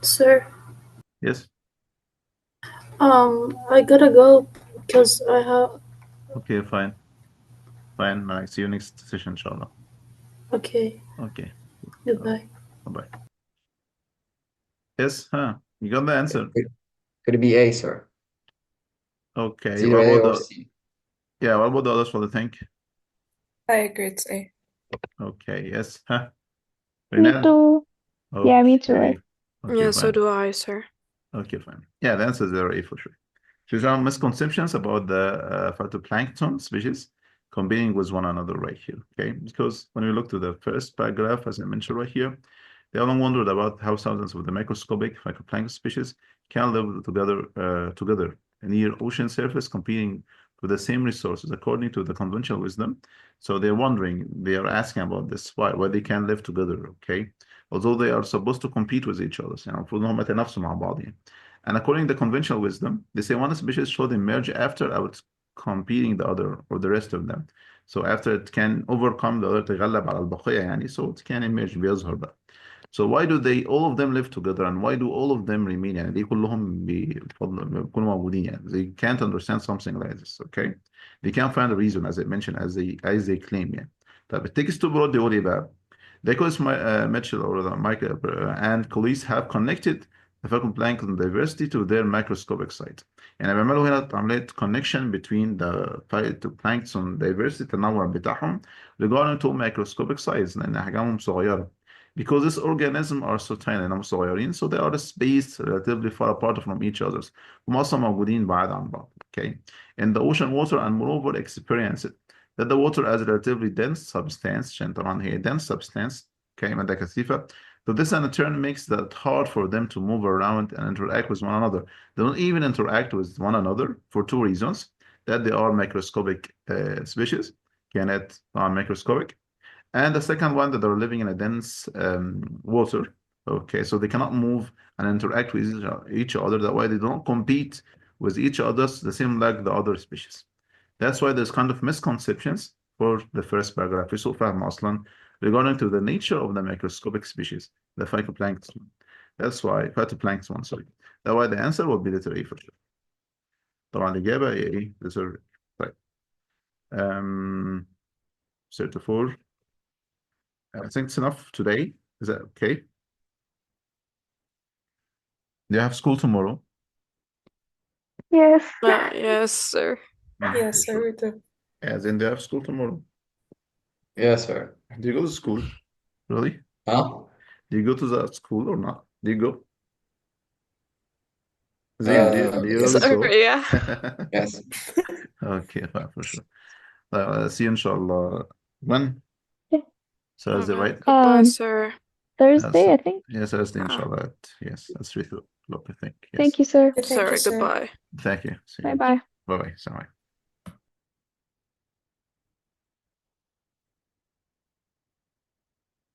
Sir, Yes. I gotta go because I have. Okay, fine. Fine. I see you next session, inshallah. Okay, Okay. goodbye. Bye-bye. Yes, you got the answer. Could it be A, sir? Okay. It's either What A about or the C. what about the others for the tank? I agree, it's A. Okay, yes. Me Renan? too. Yeah, me too. Okay. Okay, Yeah, so fine. do I, sir. Okay, fine. Yeah, the answer is there A for sure. So there are misconceptions about the phytoplankton species competing with one another right here, okay? Because when we look to the first paragraph, as I mentioned right here, they often wondered about how thousands of the microscopic phytoplankton species can live together near ocean surface, competing for the same resources according to the conventional wisdom. So they're wondering, they are asking about this, why they can live together, okay? Although they are supposed to compete with each other, يعني المفروض ان هم يتنافسوا مع بعض يعني. And according to the conventional wisdom, they say one species should emerge after out competing the other or the rest of them. So after it can overcome the other تغلب على البقية يعني, so it can emerge بيظهر بقى. So why do they all of them live together and why do all of them remain يعني ليه كلهم بيكونوا موجودين يعني. They can't understand something like this, okay? They can't find a reason as I mentioned as they claim يعني. طب التكست تو برود يقول ايه بقى؟ Nicholas Mitchell or Mike and colleagues have connected the phytoplankton diversity to their microscopic site. يعني بيعملوا هنا عملية connection between the phytoplankton diversity التنوع بتاعهم regarding to microscopic size لأن أحجامهم صغيرة. Because these organisms are so tiny إنهم صغيرين, so they are spaced relatively far apart from each other. هم أصلا موجودين بعاد عن بعض. Okay. In the ocean water and moreover experience it. That the water as a relatively dense substance عشان طبعا هي dense substance مادة كثيفة. So this in turn makes it hard for them to move around and interact with one another. They don't even interact with one another for two reasons. That they are microscopic species كانت microscopic. And the second one that they're living in a dense water. Okay, so they cannot move and interact with each other. That way they don't compete with each other the same like the other species. That's why there's kind of misconceptions for the first paragraph في سوء فهم أصلا regarding to the nature of the microscopic species, the phytoplankton. That's why phytoplankton, sorry. That's why the answer will be letter A for sure. طبعا الإجابة هي إيه؟ letter A. طيب. 34. I think it's enough today. Is that okay? Do you have school tomorrow? Yes. Yes, sir. Yes, sir, we do. Yeah, then they have school tomorrow. Yes, sir. Do you go to school? Really? Huh? Do you go to that school or not? Do you go? زين دي really so. Sorry, yeah. Yes. Okay, fine, for sure. See you inshallah. When? Yeah. Thursday, right? Goodbye, sir. Thursday, I think. Yes, Thursday, Ah. inshallah. Yes, that's 3 o'clock, I think. Yes. Thank you, sir. Thank Sorry, you, sir. goodbye. Thank you. See you. Bye bye. Bye-bye. Assalamu alaikum.